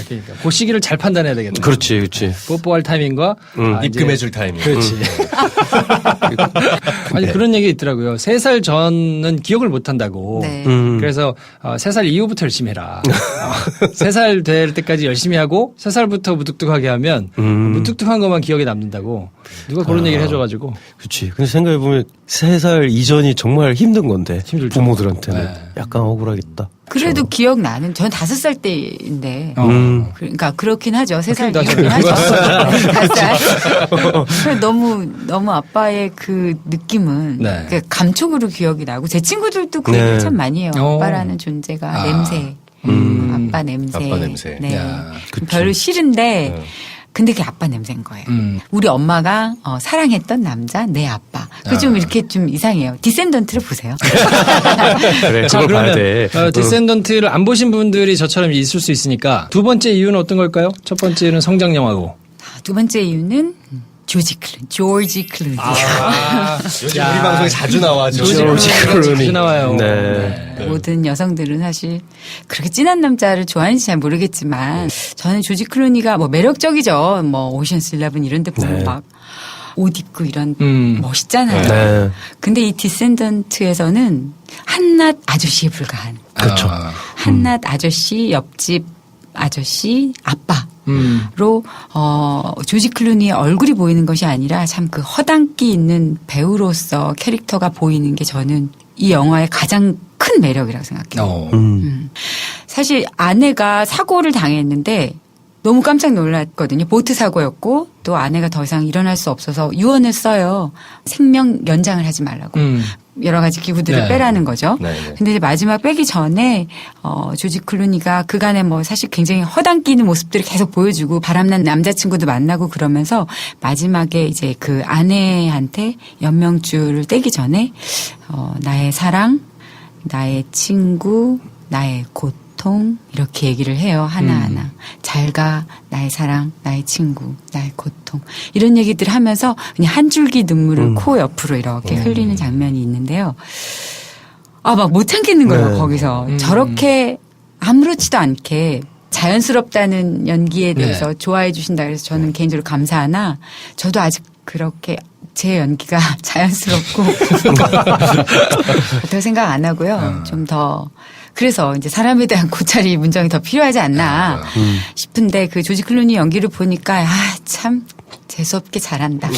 그러니까 그 시기를 잘 판단해야 되겠네. 그렇지, 그렇지. 뽀뽀할 타이밍과 입금해줄 타이밍. 그렇지. 아니 그런 얘기 있더라고요. 3살 전은 기억을 못 한다고. 네. 그래서 3살 이후부터 열심히 해라. 3살 될 때까지 열심히 하고 3살부터 무뚝뚝하게 하면 무뚝뚝한 것만 기억에 남는다고. 누가 그런 얘기를 해줘가지고. 그렇지. 근데 생각해보면 3살 이전이 정말 힘든 건데. 힘들죠. 부모들한테는. 네. 약간 억울하겠다. 그래도 기억나는, 전 5살 때인데. 그러니까 그렇긴 하죠. 3살 그러니까 이후긴 하죠. 5살. 너무 아빠의 그 느낌은 네. 그 감촉으로 기억이 나고 제 친구들도 그 네. 얘기를 참 많이 해요. 어. 아빠라는 존재가 냄새. 아빠 냄새. 아빠 냄새. 네. 야, 별로 싫은데 근데 그게 아빠 냄새인 거예요. 우리 엄마가 사랑했던 남자, 내 아빠. 그 좀 이렇게 좀 이상해요. 디센던트를 보세요. 그래, 자, 그걸 봐야 그러면 돼. 디센던트를 안 보신 분들이 저처럼 있을 수 있으니까 두 번째 이유는 어떤 걸까요? 첫 번째는 성장 영화고. 두 번째 이유는 조지 클루니. 요즘 우리 방송에 자주 나와죠. 조지 클루니 자주 나와요. 네. 모든 여성들은 사실 그렇게 진한 남자를 좋아하는지 잘 모르겠지만 저는 조지 클루니가 뭐 매력적이죠. 뭐 오션스 11 이런 데 보면 네. 막 옷 입고 이런 멋있잖아요. 네. 근데 이 디센던트에서는 한낱 아저씨에 불과한. 그렇죠. 한낱 아저씨, 옆집 아저씨, 아빠로 조지 클루니의 얼굴이 보이는 것이 아니라 참 그 허당끼 있는 배우로서 캐릭터가 보이는 게 저는 이 영화의 가장 큰 매력이라고 생각해요. 사실 아내가 사고를 당했는데 너무 깜짝 놀랐거든요. 보트 사고였고 또 아내가 더 이상 일어날 수 없어서 유언을 써요. 생명 연장을 하지 말라고. 여러 가지 기구들을 네. 빼라는 거죠. 네, 네. 근데 이제 마지막 빼기 전에 조지 클루니가 그간에 뭐 사실 굉장히 허당 끼는 모습들을 계속 보여주고 바람난 남자친구도 만나고 그러면서 마지막에 이제 그 아내한테 연명줄을 떼기 전에 나의 사랑, 나의 친구, 나의 고통 이렇게 얘기를 해요. 하나하나. 잘 가, 나의 사랑, 나의 친구, 나의 고통. 이런 얘기들을 하면서 그냥 한 줄기 눈물을 코 옆으로 이렇게 흘리는 장면이 있는데요. 막 못 참겠는 거예요, 네. 거기서. 저렇게 아무렇지도 않게 자연스럽다는 연기에 대해서 좋아해 주신다 그래서 저는 개인적으로 감사하나 저도 아직 그렇게 제 연기가 자연스럽고 그렇다고 생각 안 하고요. 좀 더 그래서 이제 사람에 대한 고찰이 문정이 더 필요하지 않나 싶은데 그 조지 클루니 연기를 보니까 참 재수없게 잘한다.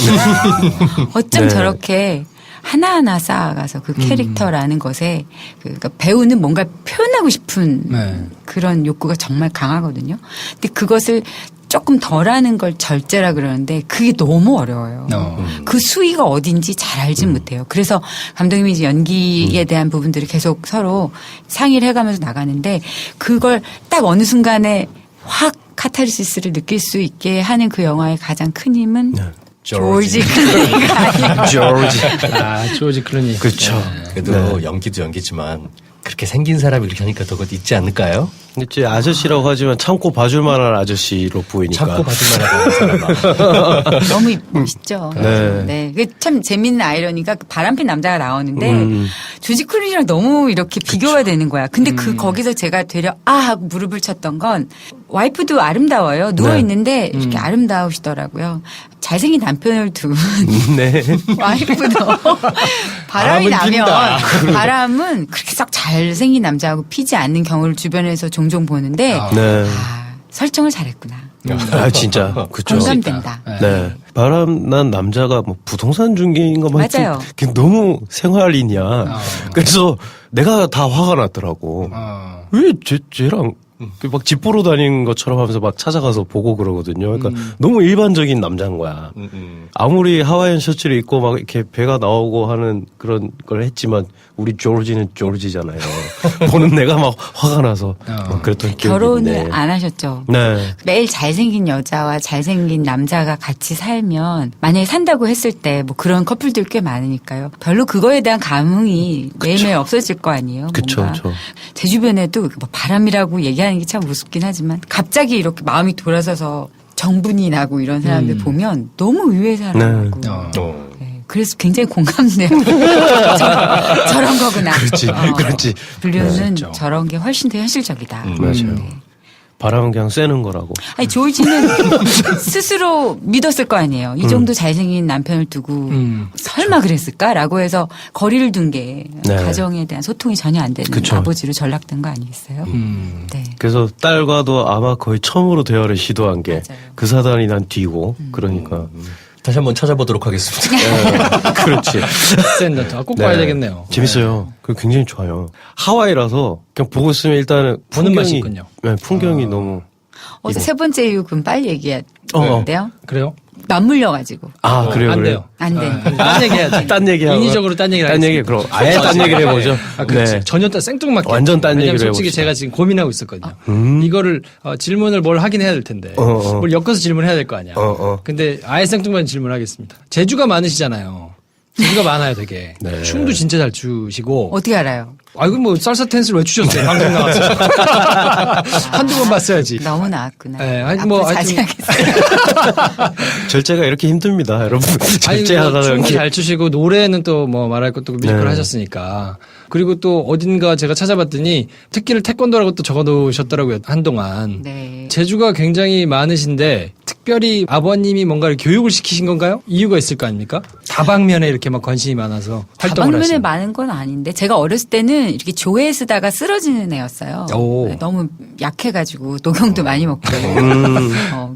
어쩜 네. 저렇게 하나하나 쌓아가서 그 캐릭터라는 것에 그러니까 배우는 뭔가 표현하고 싶은 네. 그런 욕구가 정말 강하거든요. 근데 그것을 조금 덜하는 걸 절제라 그러는데 그게 너무 어려워요. 그 수위가 어딘지 잘 알진 못해요. 그래서 감독님이 이제 연기에 대한 부분들을 계속 서로 상의를 해가면서 나가는데 그걸 딱 어느 순간에 확 카타르시스를 느낄 수 있게 하는 그 영화의 가장 큰 힘은 조지 클루니가 아니에요. 조지. 아, 조지 클루니. 그렇죠. 그래도 연기도 연기지만 그렇게 생긴 사람이 이렇게 하니까 더 있지 않을까요? 이제 아저씨라고 하지만 참고 봐줄 만한 아저씨로 보이니까. 참고 받을 만하다 사람아. 너무 멋있죠. 네. 네. 그게 참 재밌는 아이러니가 그 바람핀 남자가 나오는데 조지 클루니랑 너무 이렇게 비교가 되는 거야. 근데 그 거기서 제가 되려 아 하고 무릎을 쳤던 건 와이프도 아름다워요. 누워 있는데 이렇게 아름다우시더라고요. 잘생긴 남편을 둔 네. 와이프도 바람이 바람은 나면 핀다. 바람은 그렇게 썩 잘생긴 남자하고 피지 않는 경우를 주변에서 종종 보는데 네. 설정을 잘했구나. 아, 진짜. 그쵸. 공감된다. 네. 바람난 남자가 뭐 부동산 중개인 것만 맞아요. 그게 너무 생활인이야. 그래서 내가 다 화가 났더라고. 왜 쟤랑 막 집 보러 다니는 것처럼 하면서 막 찾아가서 보고 그러거든요. 그러니까 너무 일반적인 남자인 거야. 아무리 하와이안 셔츠를 입고 막 이렇게 배가 나오고 하는 그런 걸 했지만 우리 조지는 조지잖아요. 보는 내가 막 화가 나서 막 그랬던 기억이 결혼을 있네. 안 하셨죠? 네. 매일 잘생긴 여자와 잘생긴 남자가 같이 살면 만약에 산다고 했을 때 뭐 그런 커플들 꽤 많으니까요. 별로 그거에 대한 감흥이 매일매일 없어질 거 아니에요. 그쵸, 뭔가. 그쵸. 제 주변에도 뭐 바람이라고 얘기하는 게 참 우습긴 하지만 갑자기 이렇게 마음이 돌아서서 정분이 나고 이런 사람들 보면 너무 의외의 사람하고 네, 그래서 굉장히 공감돼요. 저런 거구나. 그렇지. 그렇지. 블루는 저런 게 훨씬 더 현실적이다. 맞아요. 바람은 그냥 쐬는 거라고. 아니 조지는 스스로 믿었을 거 아니에요. 이 정도 잘생긴 남편을 두고 설마 그랬을까라고 해서 거리를 둔 게 네. 가정에 대한 소통이 전혀 안 되는 그쵸. 아버지로 전락된 거 아니겠어요? 네. 그래서 딸과도 아마 거의 처음으로 대화를 시도한 게 맞아요. 그 사단이 난 뒤고 그러니까 다시 한번 찾아보도록 하겠습니다. 그렇지. 샌더터 꼭 네. 봐야 되겠네요. 재밌어요. 그 굉장히 좋아요. 하와이라서 그냥 보고 있으면 일단은 보는 풍경이- 맛이 있군요. 네, 풍경이 너무. 어제 세 번째 이유 그럼 빨리 얘기해야 돼요? 맞물려가지고 아 그래요 안 그래요. 돼요. 안 돼. 딴 얘기 해야지. 딴 얘기하고. 인위적으로 딴 얘기를 딴 얘기 하겠습니다. 그럼 아예 딴 얘기를 해보죠. 아, 그렇지. 네. 전혀 생뚱맞게. 완전 딴 왜냐면 얘기를 솔직히 해봅시다. 제가 지금 고민하고 있었거든요. 질문을 뭘 하긴 해야 될 텐데. 뭘 엮어서 질문해야 될 거 아니야. 근데 아예 생뚱맞은 질문하겠습니다. 재주가 많으시잖아요. 재주가 많아요, 되게. 네. 춤도 진짜 잘 추시고. 어떻게 알아요? 아이고 뭐 쌀사 댄스를 왜 추셨어요? 방송 나와서. 한두 번 봤어야지. 너무 나았구나. 네, 하여튼 앞으로 뭐 하여튼- 자제하겠어요. 절제가 이렇게 힘듭니다, 여러분. 아니, 뭐 절제하다가 춤도 잘 추시고 노래는 또 뭐 말할 것도 없고 뮤지컬 네. 하셨으니까. 그리고 또 어딘가 제가 찾아봤더니 특기를 태권도라고 또 적어 놓으셨더라고요. 한동안. 네. 재주가 굉장히 많으신데 특별히 아버님이 뭔가를 교육을 시키신 건가요? 이유가 있을 거 아닙니까? 다방면에 이렇게 막 관심이 많아서 활동을 다방면에 하시는. 많은 건 아닌데 제가 어렸을 때는 이렇게 조에 쓰다가 쓰러지는 애였어요. 오. 네, 너무 약해가지고 녹용도 많이 먹고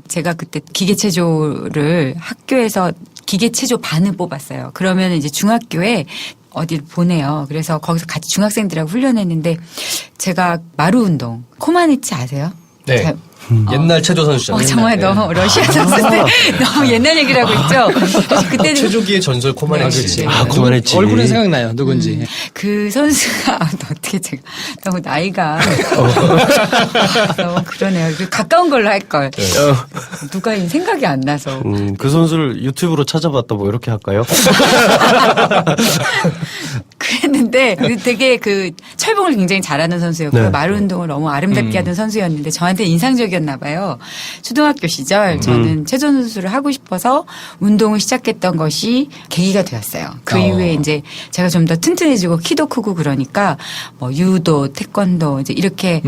제가 그때 기계체조를 학교에서 기계체조 반을 뽑았어요. 그러면 이제 중학교에 어디를 보내요. 그래서 거기서 같이 중학생들하고 훈련했는데 제가 마루 운동 코마네치 아세요? 네. 잘- 옛날 체조 선수잖아요. 정말 너무 러시아 선수들 너무 옛날 얘기를 하고 있죠. 그래서 그때는 체조기의 전설 코마네치. 코마네치. 얼굴은 생각나요. 누군지. 그 선수가 어떻게 제가 너무 나이가 너무 그러네요. 가까운 걸로 할 걸. 누가 생각이 안 나서. 그 선수를 유튜브로 찾아봤다 뭐 이렇게 할까요? 그랬는데 되게 그 철봉을 굉장히 잘하는 선수였고요. 네. 마루 운동을 너무 아름답게 하던 선수였는데 저한테 인상적이었나 봐요. 초등학교 시절 저는 체조 선수를 하고 싶어서 운동을 시작했던 것이 계기가 되었어요. 그 이후에 이제 제가 좀 더 튼튼해지고 키도 크고 그러니까 뭐 유도, 태권도 이제 이렇게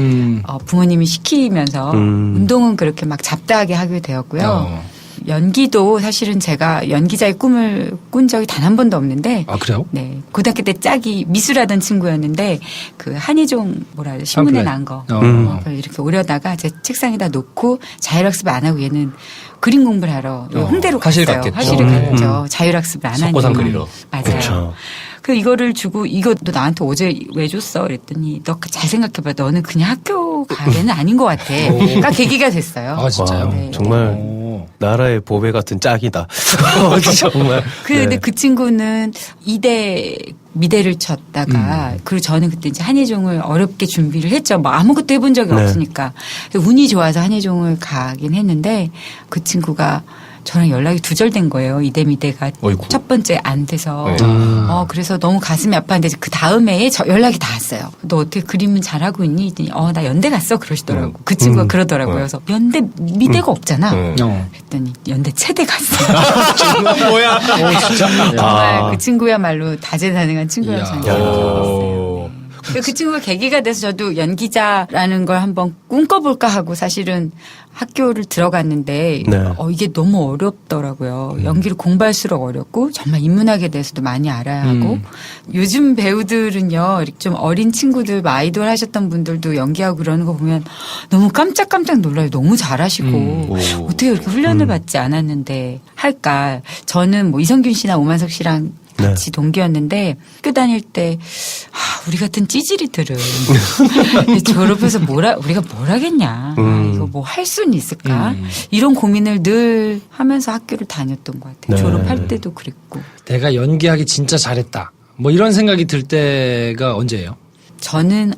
부모님이 시키면서 운동은 그렇게 막 잡다하게 하게 되었고요. 연기도 사실은 제가 연기자의 꿈을 꾼 적이 단 한 번도 없는데. 아, 그래요? 네. 고등학교 때 짝이 미술하던 친구였는데 그 한희종 뭐라 해야 돼 신문에 팜플렛. 난 거. 어. 이렇게 오려다가 제 책상에다 놓고 자율학습 안 하고 얘는 그림 공부를 하러 홍대로 화실 갔어요. 갔겠죠. 화실을 갔죠. 자율학습을 안 하니까. 석고상 그리러. 맞아요. 그렇죠. 그 이거를 주고 이거 너 나한테 어제 왜 줬어? 그랬더니 너 잘 생각해봐. 너는 그냥 학교 가게는 아닌 것 같아. 그러니까 계기가 됐어요. 아, 진짜요? 와, 네. 정말 오. 나라의 보배 같은 짝이다. 정말. 근데 네. 그 친구는 이대 미대를 쳤다가 그리고 저는 그때 이제 한예종을 어렵게 준비를 했죠. 뭐 아무것도 해본 적이 네. 없으니까 운이 좋아서 한예종을 가긴 했는데 그 친구가 저랑 연락이 두절된 거예요. 이대 미대가 어이구. 첫 번째 안 돼서. 네. 그래서 너무 가슴이 아팠는데 그 다음 해에 연락이 다 왔어요. 너 어떻게 그림은 잘하고 있니? 했더니 나 연대 갔어 그러시더라고. 그 친구가 그러더라고요. 그래서 연대 미대가 없잖아. 어. 그랬더니 연대 체대 갔어요. 뭐야? 정말 그 친구야말로 다재다능한 친구라고 이야. 저는 생각했어요. 그 친구가 계기가 돼서 저도 연기자라는 걸 한번 꿈꿔볼까 하고 사실은 학교를 들어갔는데 네. 이게 너무 어렵더라고요. 연기를 공부할수록 어렵고 정말 인문학에 대해서도 많이 알아야 하고 요즘 배우들은요 이렇게 좀 어린 친구들 아이돌 하셨던 분들도 연기하고 그러는 거 보면 너무 깜짝깜짝 놀라요. 너무 잘하시고 어떻게 그렇게 훈련을 받지 않았는데 할까. 저는 뭐 이성균 씨나 오만석 씨랑 같이 동기였는데 학교 다닐 때 우리 같은 찌질이들은 졸업해서 우리가 뭘 하겠냐. 이거 뭐 할 수는 있을까. 이런 고민을 늘 하면서 학교를 다녔던 것 같아요. 네. 졸업할 때도 그랬고. 내가 연기하기 진짜 잘했다. 뭐 이런 생각이 들 때가 언제예요? 저는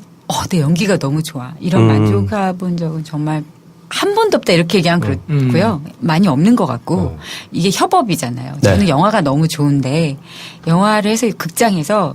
내 연기가 너무 좋아. 이런 만족해 본 적은 정말 한 번도 없다 이렇게 얘기하면 그렇고요. 많이 없는 것 같고 이게 협업이잖아요. 네. 저는 영화가 너무 좋은데 영화를 해서 극장에서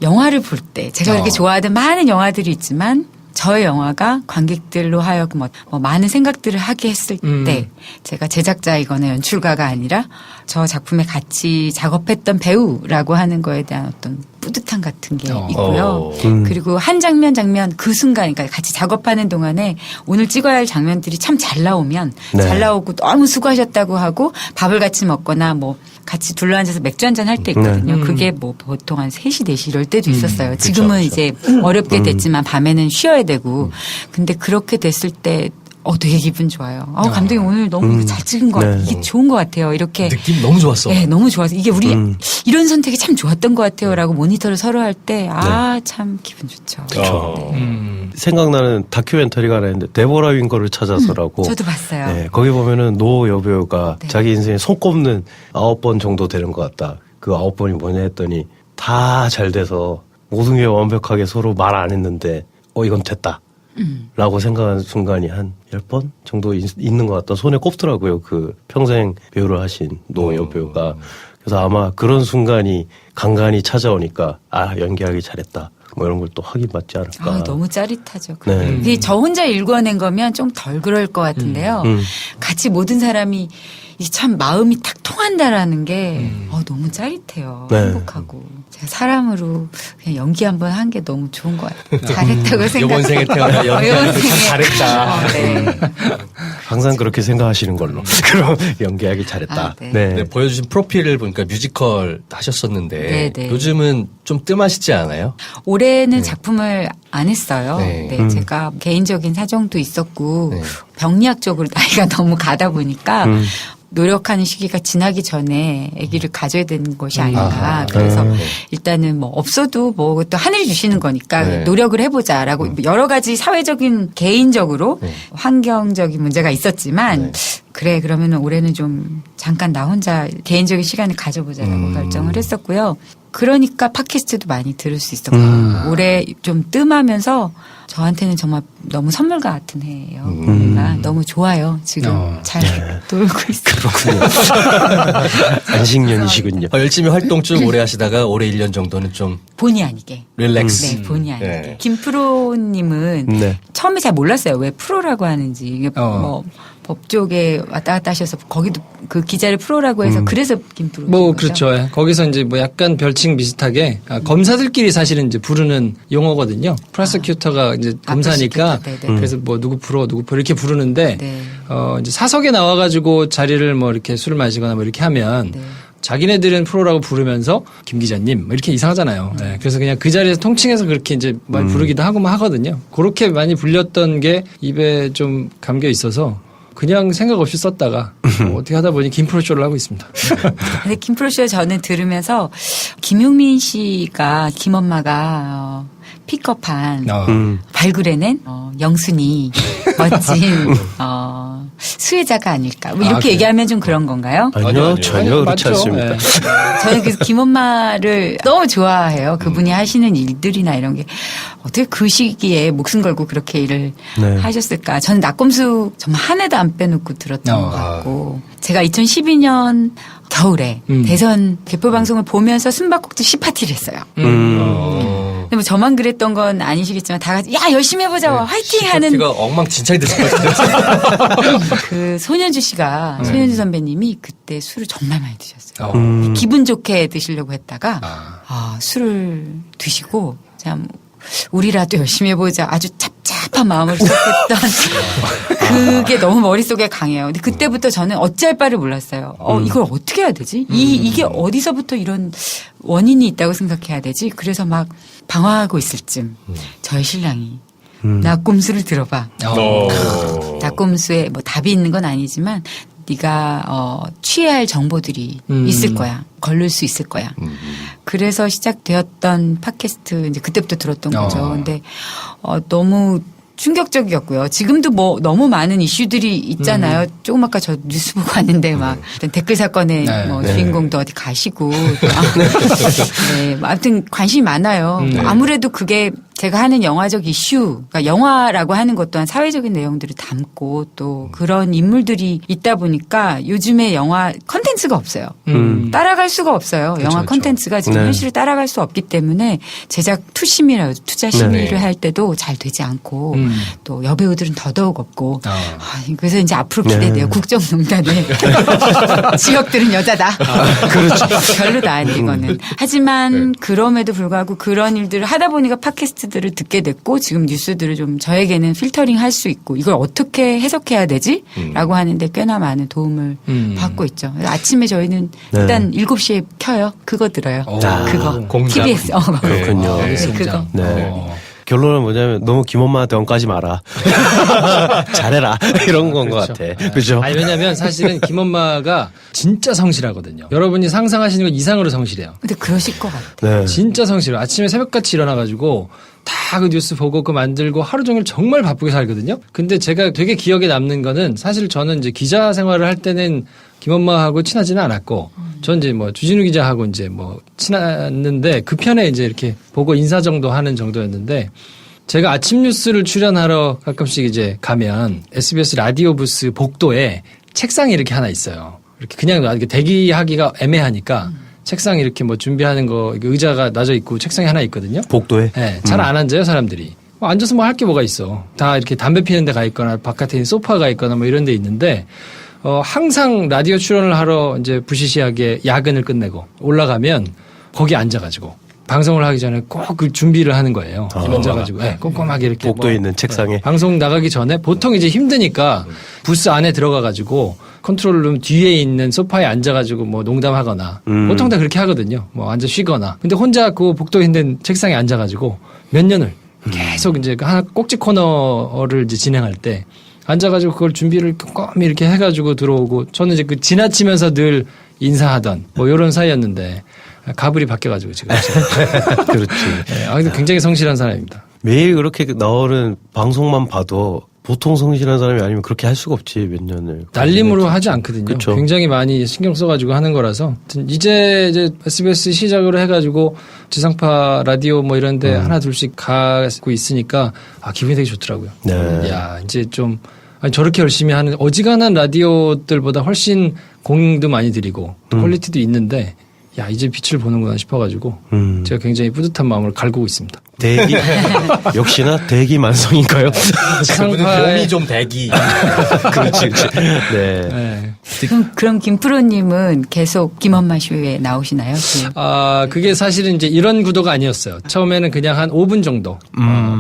영화를 볼 때 제가 그렇게 좋아하던 많은 영화들이 있지만 저의 영화가 관객들로 하여금 뭐 많은 생각들을 하게 했을 때 제가 제작자이거나 연출가가 아니라 저 작품에 같이 작업했던 배우라고 하는 거에 대한 어떤 뿌듯함 같은 게 있고요. 그리고 한 장면 그 순간 그러니까 같이 작업하는 동안에 오늘 찍어야 할 장면들이 참 잘 나오면 네. 잘 나오고 너무 수고하셨다고 하고 밥을 같이 먹거나 뭐 같이 둘러앉아서 맥주 한잔 할 때 있거든요. 그게 뭐 보통 한 3시, 4시 이럴 때도 있었어요. 지금은 이제 어렵게 됐지만 밤에는 쉬어야 되고. 근데 그렇게 됐을 때 되게 기분 좋아요. 감독님 오늘 너무 잘 찍은 것 같아요. 네. 이게 좋은 것 같아요. 이렇게. 느낌 너무 좋았어. 네, 너무 좋아서. 이게 우리 이런 선택이 참 좋았던 것 같아요. 라고 모니터를 서로 할 때, 참 기분 좋죠. 네. 생각나는 다큐멘터리가 하나 있는데 데보라 윙거를 찾아서라고. 저도 봤어요. 네, 거기 보면은 노 여배우가 네. 자기 인생에 손꼽는 9번 정도 되는 것 같다. 그 9번이 뭐냐 했더니 다 잘 돼서 모든 게 완벽하게 서로 말 안 했는데 이건 됐다. 라고 생각하는 순간이 한 10번 정도 있는 것 같다. 손에 꼽더라고요. 그 평생 배우를 하신 노 여배우가. 그래서 아마 그런 순간이 간간히 찾아오니까 연기하기 잘했다. 뭐 이런 걸 또 확인받지 않을까. 너무 짜릿하죠. 네. 이게 저 혼자 읽어낸 거면 좀 덜 그럴 것 같은데요. 같이 모든 사람이 참 마음이 탁 통한다라는 게 너무 짜릿해요. 네. 행복하고. 제가 사람으로 그냥 연기 한번 한 게 너무 좋은 것 같아요. 잘했다고 생각. 이번 생에 태어나 연기하는 참 잘했다. 네. 항상 그렇게 생각하시는 걸로. 그럼 연기하기 잘했다. 네. 네, 보여주신 프로필을 보니까 뮤지컬 하셨었는데 네, 네. 요즘은 좀 뜸하시지 않아요? 올해는 작품을 안 했어요. 네. 네, 제가 개인적인 사정도 있었고 네. 병리학적으로 나이가 너무 가다 보니까 노력하는 시기가 지나기 전에 아기를 가져야 되는 것이 아닌가. 그래서 일단은 뭐 없어도 뭐 또 하늘이 주시는 거니까 네. 노력을 해보자라고 여러 가지 사회적인 개인적으로 환경적인 문제가 있었지만 그래 그러면 올해는 좀 잠깐 나 혼자 개인적인 시간을 가져보자라고 결정을 했었고요. 그러니까 팟캐스트도 많이 들을 수 있었고 올해 좀 뜸하면서 저한테는 정말 너무 선물 같은 해예요. 그러니까 너무 좋아요. 지금 잘 놀고 있어요. 안식년이시군요. 열심히 활동 쭉 오래 하시다가 올해 1년 정도는 좀 본의 아니게. 릴렉스. 네, 본의 아니게. 네. 김프로님은 네. 처음에 잘 몰랐어요. 왜 프로라고 하는지. 이게 뭐 법조계 왔다 갔다 하셔서 거기도 그 기자를 프로라고 해서 그래서 김프로. 뭐 그렇죠. 예. 거기서 이제 뭐 약간 별칭 비슷하게 검사들끼리 사실은 이제 부르는 용어거든요. 프로세큐터가 이제 이제 검사니까 압도시켰다. 네네. 그래서 뭐 누구 프로 이렇게 부르는데 네. 이제 사석에 나와가지고 자리를 뭐 이렇게 술을 마시거나 뭐 이렇게 하면 네. 자기네들은 프로라고 부르면서 김 기자님 뭐 이렇게 이상하잖아요. 네, 그래서 그냥 그 자리에서 통칭해서 그렇게 이제 많이 부르기도 하고 뭐 하거든요. 그렇게 많이 불렸던 게 입에 좀 감겨 있어서 그냥 생각 없이 썼다가 어떻게 하다 보니 김프로 쇼를 하고 있습니다. 근데 김프로쇼 저는 들으면서 김용민 씨가 김엄마가 픽업한 발굴해낸 영순이 멋진 수혜자가 아닐까 뭐 이렇게 그래요? 얘기하면 좀 그런 건가요? 아니요, 전혀 그렇지 맞죠? 않습니다. 네. 저는 그래서 김엄마를 너무 좋아해요. 그분이 하시는 일들이나 이런 게 어떻게 그 시기에 목숨 걸고 그렇게 일을 네. 하셨을까. 저는 낙검수 정말 한 해도 안 빼놓고 들었던 것 같고 제가 2012년 겨울에 대선 개표 방송을 보면서 숨바꼭질 시파티를 했어요. 근데 뭐 저만 그랬던 건 아니시겠지만 다 같이 야 열심히 해보자 화이팅 하는 파티가 엉망진창이 됐을 것 같아요. 그 손현주 씨가 손현주 선배님이 그때 술을 정말 많이 드셨어요. 어. 기분 좋게 드시려고 했다가 술을 드시고 참 우리라도 열심히 해보자 아주 찹찹한 마음을 시작했던 그게 너무 머릿속에 강해요. 근데 그때부터 저는 어찌할 바를 몰랐어요. 이걸 어떻게 해야 되지? 이게 어디서부터 이런 원인이 있다고 생각해야 되지? 그래서 막 방황하고 있을 쯤 저희 신랑이 낙곰수를 들어봐. 낙곰수에 뭐 답이 있는 건 아니지만 네가 취해야 할 정보들이 있을 거야. 걸릴 수 있을 거야. 그래서 시작되었던 팟캐스트 이제 그때부터 들었던 거죠. 근데 너무 충격적이었고요. 지금도 뭐 너무 많은 이슈들이 있잖아요. 조금 아까 저 뉴스 보고 왔는데 막 어떤 댓글 사건의 뭐 주인공도 어디 가시고 네, 뭐 아무튼 관심이 많아요. 아무래도 그게 제가 하는 영화적 이슈, 그러니까 영화라고 하는 것 또한 사회적인 내용들을 담고 또 그런 인물들이 있다 보니까 요즘에 영화 컨텐츠가 없어요. 따라갈 수가 없어요. 영화 컨텐츠가 지금 현실을 따라갈 수 없기 때문에 제작 투심이라고 투자 심의를 할 때도 잘 되지 않고 또 여배우들은 더더욱 없고 그래서 이제 앞으로 기대돼요. 국정농단에 지역들은 여자다. 그렇죠. 별로다 이거는. 하지만 그럼에도 불구하고 그런 일들을 하다 보니까 팟캐스트들을 듣게 됐고 지금 뉴스들을 좀 저에게는 필터링 할 수 있고 이걸 어떻게 해석해야 되지? 라고 하는데 꽤나 많은 도움을 받고 있죠. 그래서 아침에 저희는 일단 7시에 켜요. 그거 들어요. 그거. 공장. TBS. 그렇군요. 네, 그거. 네. 결론은 뭐냐면 너무 김엄마한테 엉까지 마라. 잘해라. 이런 건 것 같아. 그죠? 아니, 왜냐면 사실은 김엄마가 진짜 성실하거든요. 여러분이 상상하시는 것 이상으로 성실해요. 근데 그러실 것 같아요. 네. 진짜 성실해요. 아침에 새벽같이 일어나가지고 다 그 뉴스 보고 그 만들고 하루 종일 정말 바쁘게 살거든요. 근데 제가 되게 기억에 남는 거는 사실 저는 이제 기자 생활을 할 때는 김엄마하고 친하지는 않았고 전 이제 뭐 주진우 기자하고 이제 뭐 친했는데 그 편에 이제 이렇게 보고 인사 정도 하는 정도였는데 제가 아침 뉴스를 출연하러 가끔씩 이제 가면 SBS 라디오 부스 복도에 책상이 이렇게 하나 있어요. 이렇게 그냥 이렇게 대기하기가 애매하니까 책상 이렇게 뭐 준비하는 거 의자가 놔져 있고 책상이 하나 있거든요. 복도에? 네, 잘 안 앉아요 사람들이. 뭐 앉아서 뭐 할 게 뭐가 있어. 다 이렇게 담배 피는 데 가 있거나 바깥에 있는 소파가 있거나 뭐 이런 데 있는데 항상 라디오 출연을 하러 이제 부시시하게 야근을 끝내고 올라가면 거기 앉아가지고 방송을 하기 전에 꼭 그 준비를 하는 거예요. 앉아가지고 네, 꼼꼼하게 이렇게 복도에 있는 책상에. 방송 나가기 전에 보통 이제 힘드니까 부스 안에 들어가가지고 컨트롤룸 뒤에 있는 소파에 앉아가지고 뭐 농담하거나 보통 다 그렇게 하거든요. 뭐 앉아 쉬거나. 근데 혼자 그 복도에 있는 책상에 앉아가지고 몇 년을 계속 이제 하나 꼭지 코너를 이제 진행할 때 앉아가지고 그걸 준비를 꼼꼼히 이렇게 해가지고 들어오고 저는 이제 그 지나치면서 늘 인사하던 뭐 이런 사이였는데 가불이 바뀌어가지고 지금. 그렇지. 네, 근데 굉장히 성실한 사람입니다. 매일 그렇게 나오는 방송만 봐도 보통 성실한 사람이 아니면 그렇게 할 수가 없지 몇 년을. 날림으로 하지 않거든요. 그쵸. 굉장히 많이 신경 써가지고 하는 거라서 이제 SBS 시작으로 해가지고 지상파 라디오 뭐 이런데 하나 둘씩 가고 있으니까 기분이 되게 좋더라고요. 네. 야 이제 좀 저렇게 열심히 하는 어지간한 라디오들보다 훨씬 공도 많이 드리고 퀄리티도 있는데 야 이제 빛을 보는구나 싶어가지고 제가 굉장히 뿌듯한 마음을 갈구고 있습니다. 대기 역시나 대기 만성인가요? 몸이 좀 대기. 그렇지. 네. 네. 그럼 김프로님은 계속 김엄마 쇼에 나오시나요? 그게 사실은 이제 이런 구도가 아니었어요. 처음에는 그냥 한 5분 정도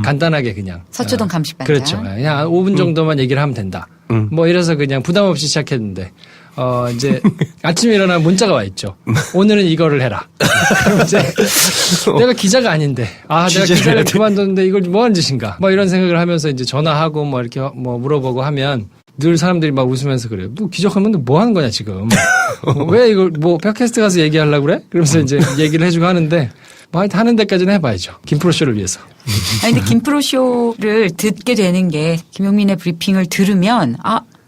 간단하게 그냥 서초동 감식반장. 그렇죠. 그냥 한 5분 정도만 얘기를 하면 된다. 뭐 이래서 그냥 부담 없이 시작했는데 이제 아침에 일어나면 문자가 와 있죠. 오늘은 이거를 해라. 그럼 이제 내가 기자가 아닌데 내가 기자를 그만뒀는데 이걸 뭐 하는 짓인가? 뭐 이런 생각을 하면서 이제 전화하고 뭐 이렇게 뭐 물어보고 하면 늘 사람들이 막 웃으면서 그래요. 뭐 기자하면 뭐 하는 거냐 지금? 왜 이걸 뭐 팟캐스트 가서 얘기하려고 그래? 그러면서 이제 얘기를 해주고 하는데 뭐 하는 데까지는 해봐야죠. 김프로쇼를 위해서. 아니 근데 김프로쇼를 듣게 되는 게 김용민의 브리핑을 들으면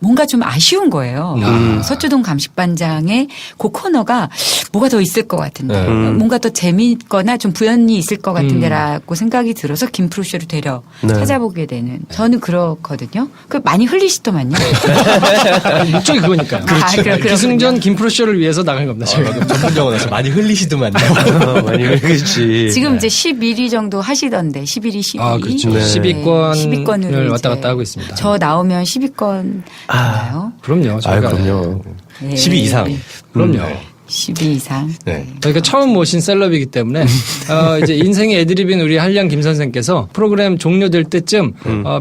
뭔가 좀 아쉬운 거예요. 서초동 감식반장의 그 코너가 뭐가 더 있을 것 같은데 뭔가 더 재미있거나 좀 부연이 있을 것 같은데라고 생각이 들어서 김프로쇼를 되려 찾아보게 되는 저는 그렇거든요. 많이 흘리시더만요. 목적이 그거니까요. 그렇죠. 기승전 김프로쇼를 위해서 나간 겁니다. 저희가. 전문 용어 나서 많이 흘리시더만요. 많이 흘리지. 지금 이제 11위 정도 하시던데 11위, 12위. 그렇죠. 네. 10위권을 왔다 갔다 하고 있습니다. 저 나오면 10위권 나요? 그럼요. 저희가 그럼요. 네. 12 이상. 그럼요. 12 이상. 네. 저희가 처음 모신 셀럽이기 때문에 이제 인생의 애드립인 우리 한량 김 선생께서 프로그램 종료될 때쯤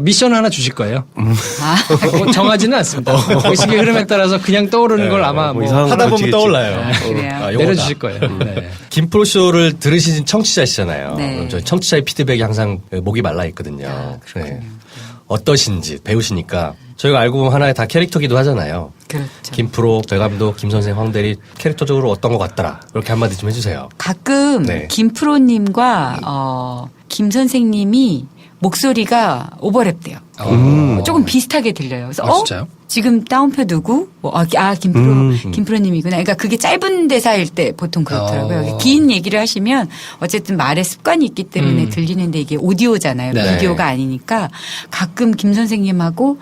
미션 하나 주실 거예요. 뭐 정하지는 않습니다. 의식의 흐름에 따라서 그냥 떠오르는 걸 아마 뭐 이상한 하다 보면 거지겠지. 떠올라요. 그래요. 요거다. 내려주실 거예요. 네. 김프로쇼를 들으신 청취자시잖아요. 네. 그럼 저희 청취자의 피드백이 항상 목이 말라 있거든요. 네. 어떠신지 배우시니까 저희가 알고 보면 하나의 다 캐릭터기도 하잖아요. 그렇죠. 김프로, 배감독, 김선생, 황대리 캐릭터적으로 어떤 것 같더라. 이렇게 한마디 좀 해주세요. 가끔 네. 김프로님과 김 선생님이 목소리가 오버랩돼요. 조금 비슷하게 들려요. 그래서 진짜요? 지금 다운표 누구? 김프로님이구나. 그러니까 그게 짧은 대사일 때 보통 그렇더라고요. 긴 얘기를 하시면 어쨌든 말에 습관이 있기 때문에 들리는데 이게 오디오잖아요. 네. 비디오가 아니니까 가끔 김 선생님하고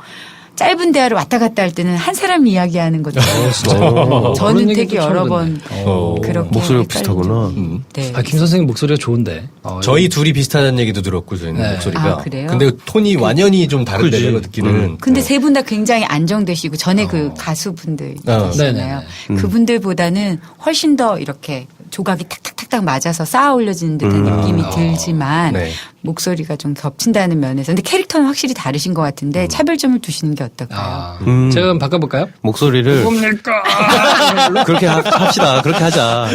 짧은 대화를 왔다 갔다 할 때는 한 사람이 이야기하는 거죠. 그런 저는 얘기도 되게 처음 여러 듣네. 번 그렇게 목소리가 헷갈리죠. 비슷하구나. 네. 김 선생님 목소리가 좋은데. 저희 둘이 비슷하다는 얘기도 들었고 저희는 네. 목소리가. 그래요? 근데 톤이 완연히 좀 다른데 내가 듣기는. 근데 세 분 다 굉장히 안정되시고 전에 그 가수분들 계시잖아요. 그분들보다는 훨씬 더 이렇게 조각이 탁탁탁탁 맞아서 쌓아 올려지는 듯한 느낌이 들지만 네. 목소리가 좀 겹친다는 면에서 근데 캐릭터는 확실히 다르신 것 같은데 차별점을 두시는 게 어떨까요? 제가 그럼 바꿔볼까요? 목소리를 뭡니까? 그렇게 합시다. 그렇게 하자.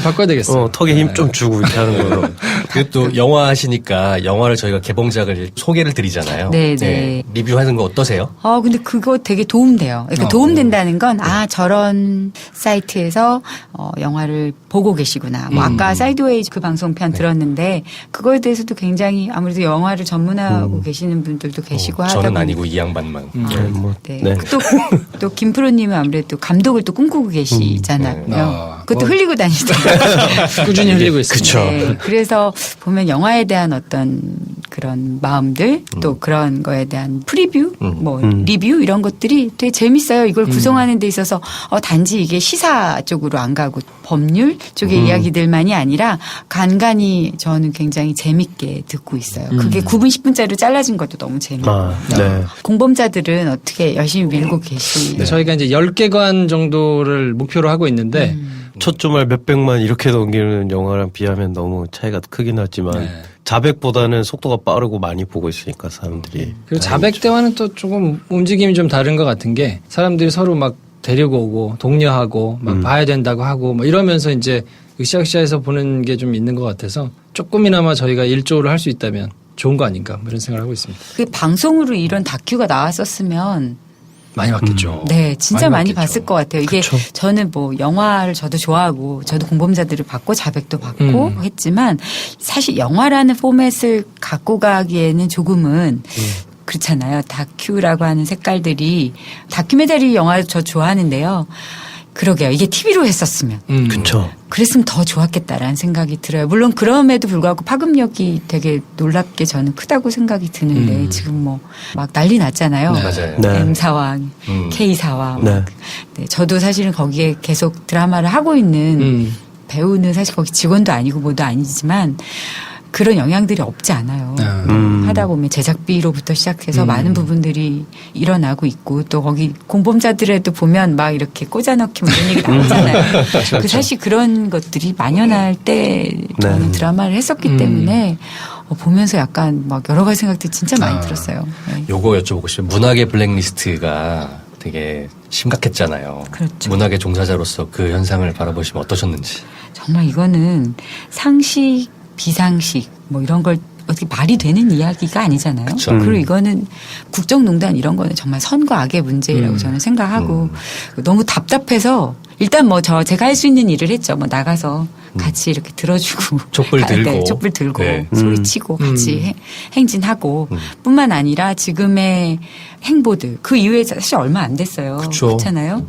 바꿔야 되겠어요. 턱에 힘 좀 주고 이렇게 하는 걸로. 그리고 또 영화 하시니까 영화를 저희가 개봉작을 소개를 드리잖아요. 네. 리뷰하는 거 어떠세요? 근데 그거 되게 도움돼요. 그러니까 도움된다는 건, 저런 사이트에서, 영화를 보고 계시구나. 뭐, 아까 사이드웨이 그 방송편 들었는데, 그거에 대해서도 굉장히 아무래도 영화를 전문하고 계시는 분들도 계시고 하다 저는 보니 아니고 이 양반만. 네. 네. 또 김프로님은 아무래도 감독을 또 꿈꾸고 계시잖아요. 그것도 흘리고 다니시잖아요. 꾸준히 흘리고 있습니다. 네. 그래서 보면 영화에 대한 어떤 그런 마음들 또 그런 거에 대한 프리뷰 뭐 리뷰 이런 것들이 되게 재밌어요. 이걸 구성하는 데 있어서 단지 이게 시사 쪽으로 안 가고 법률 쪽의 이야기들만이 아니라 간간히 저는 굉장히 재밌게 듣고 있어요. 그게 9분 10분짜리로 잘라진 것도 너무 재밌고 네. 공범자들은 어떻게 열심히 밀고 계시. 네, 저희가 이제 10개관 정도를 목표로 하고 있는데 첫 주말 몇백만 이렇게 넘기는 영화랑 비하면 너무 차이가 크긴 하지만 자백보다는 속도가 빠르고 많이 보고 있으니까 사람들이. 그리고 자백대와는 또 조금 움직임이 좀 다른 것 같은 게 사람들이 서로 막 데리고 오고 독려하고 막 봐야 된다고 하고 뭐 이러면서 이제 으쌰으쌰해서 보는 게 좀 있는 것 같아서 조금이나마 저희가 일조를 할 수 있다면 좋은 거 아닌가 뭐 이런 생각을 하고 있습니다. 그 방송으로 이런 다큐가 나왔었으면 많이 받겠죠. 네, 진짜 많이 받겠죠. 봤을 것 같아요. 이게 저는 뭐 영화를 저도 좋아하고 저도 공범자들을 봤고 자백도 받고 했지만 사실 영화라는 포맷을 갖고 가기에는 조금은 그렇잖아요. 다큐라고 하는 색깔들이 다큐멘터리 영화 저 좋아하는데요. 그러게요. 이게 TV로 했었으면. 그쵸. 그랬으면 더 좋았겠다라는 생각이 들어요. 물론 그럼에도 불구하고 파급력이 되게 놀랍게 저는 크다고 생각이 드는데 지금 뭐 막 난리 났잖아요. 네. 맞아요. 네. M사와 K사와. 네. 네, 저도 사실은 거기에 계속 드라마를 하고 있는 배우는 사실 거기 직원도 아니고 뭐도 아니지만 그런 영향들이 없지 않아요. 하다 보면 제작비로부터 시작해서 많은 부분들이 일어나고 있고 또 거기 공범자들에도 보면 막 이렇게 꽂아넣기 뭐 이런 얘기 나오잖아요. 그 사실 그런 것들이 만연할 때 저는 드라마를 했었기 때문에 보면서 약간 막 여러 가지 생각들이 진짜 많이 들었어요. 네. 요거 여쭤보고 싶어요. 문학의 블랙리스트가 되게 심각했잖아요. 그렇죠. 문학의 종사자로서 그 현상을 바라보시면 어떠셨는지. 정말 이거는 상식, 비상식 뭐 이런 걸 어떻게 말이 되는 이야기가 아니잖아요. 그쵸. 그리고 이거는 국정농단 이런 거는 정말 선과 악의 문제라고 저는 생각하고 너무 답답해서 일단 뭐 제가 할 수 있는 일을 했죠. 뭐 나가서 같이 이렇게 들어주고 촛불 들고. 네, 촛불 들고 네. 소리치고 같이 행진하고 뿐만 아니라 지금의 행보들 그 이후에 사실 얼마 안 됐어요. 그쵸. 그렇잖아요.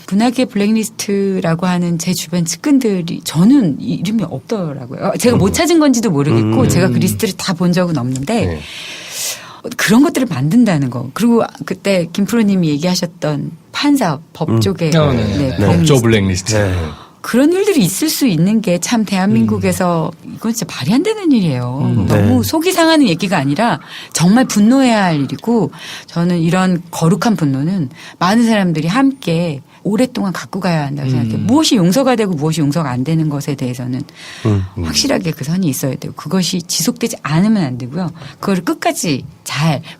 문학의 블랙리스트라고 하는 제 주변 측근들이 저는 이름이 없더라고요. 제가 못 찾은 건지도 모르겠고 제가 그 리스트를 다 본 적은 없는데 네. 그런 것들을 만든다는 거. 그리고 그때 김프로님이 얘기하셨던 판사 법 쪽에 네. 법조 블랙리스트. 그런 일들이 있을 수 있는 게 참 대한민국에서 이건 진짜 말이 안 되는 일이에요. 너무 속이 상하는 얘기가 아니라 정말 분노해야 할 일이고 저는 이런 거룩한 분노는 많은 사람들이 함께 오랫동안 갖고 가야 한다고 생각해요. 무엇이 용서가 되고 무엇이 용서가 안 되는 것에 대해서는 확실하게 그 선이 있어야 돼요. 그것이 지속되지 않으면 안 되고요. 그걸 끝까지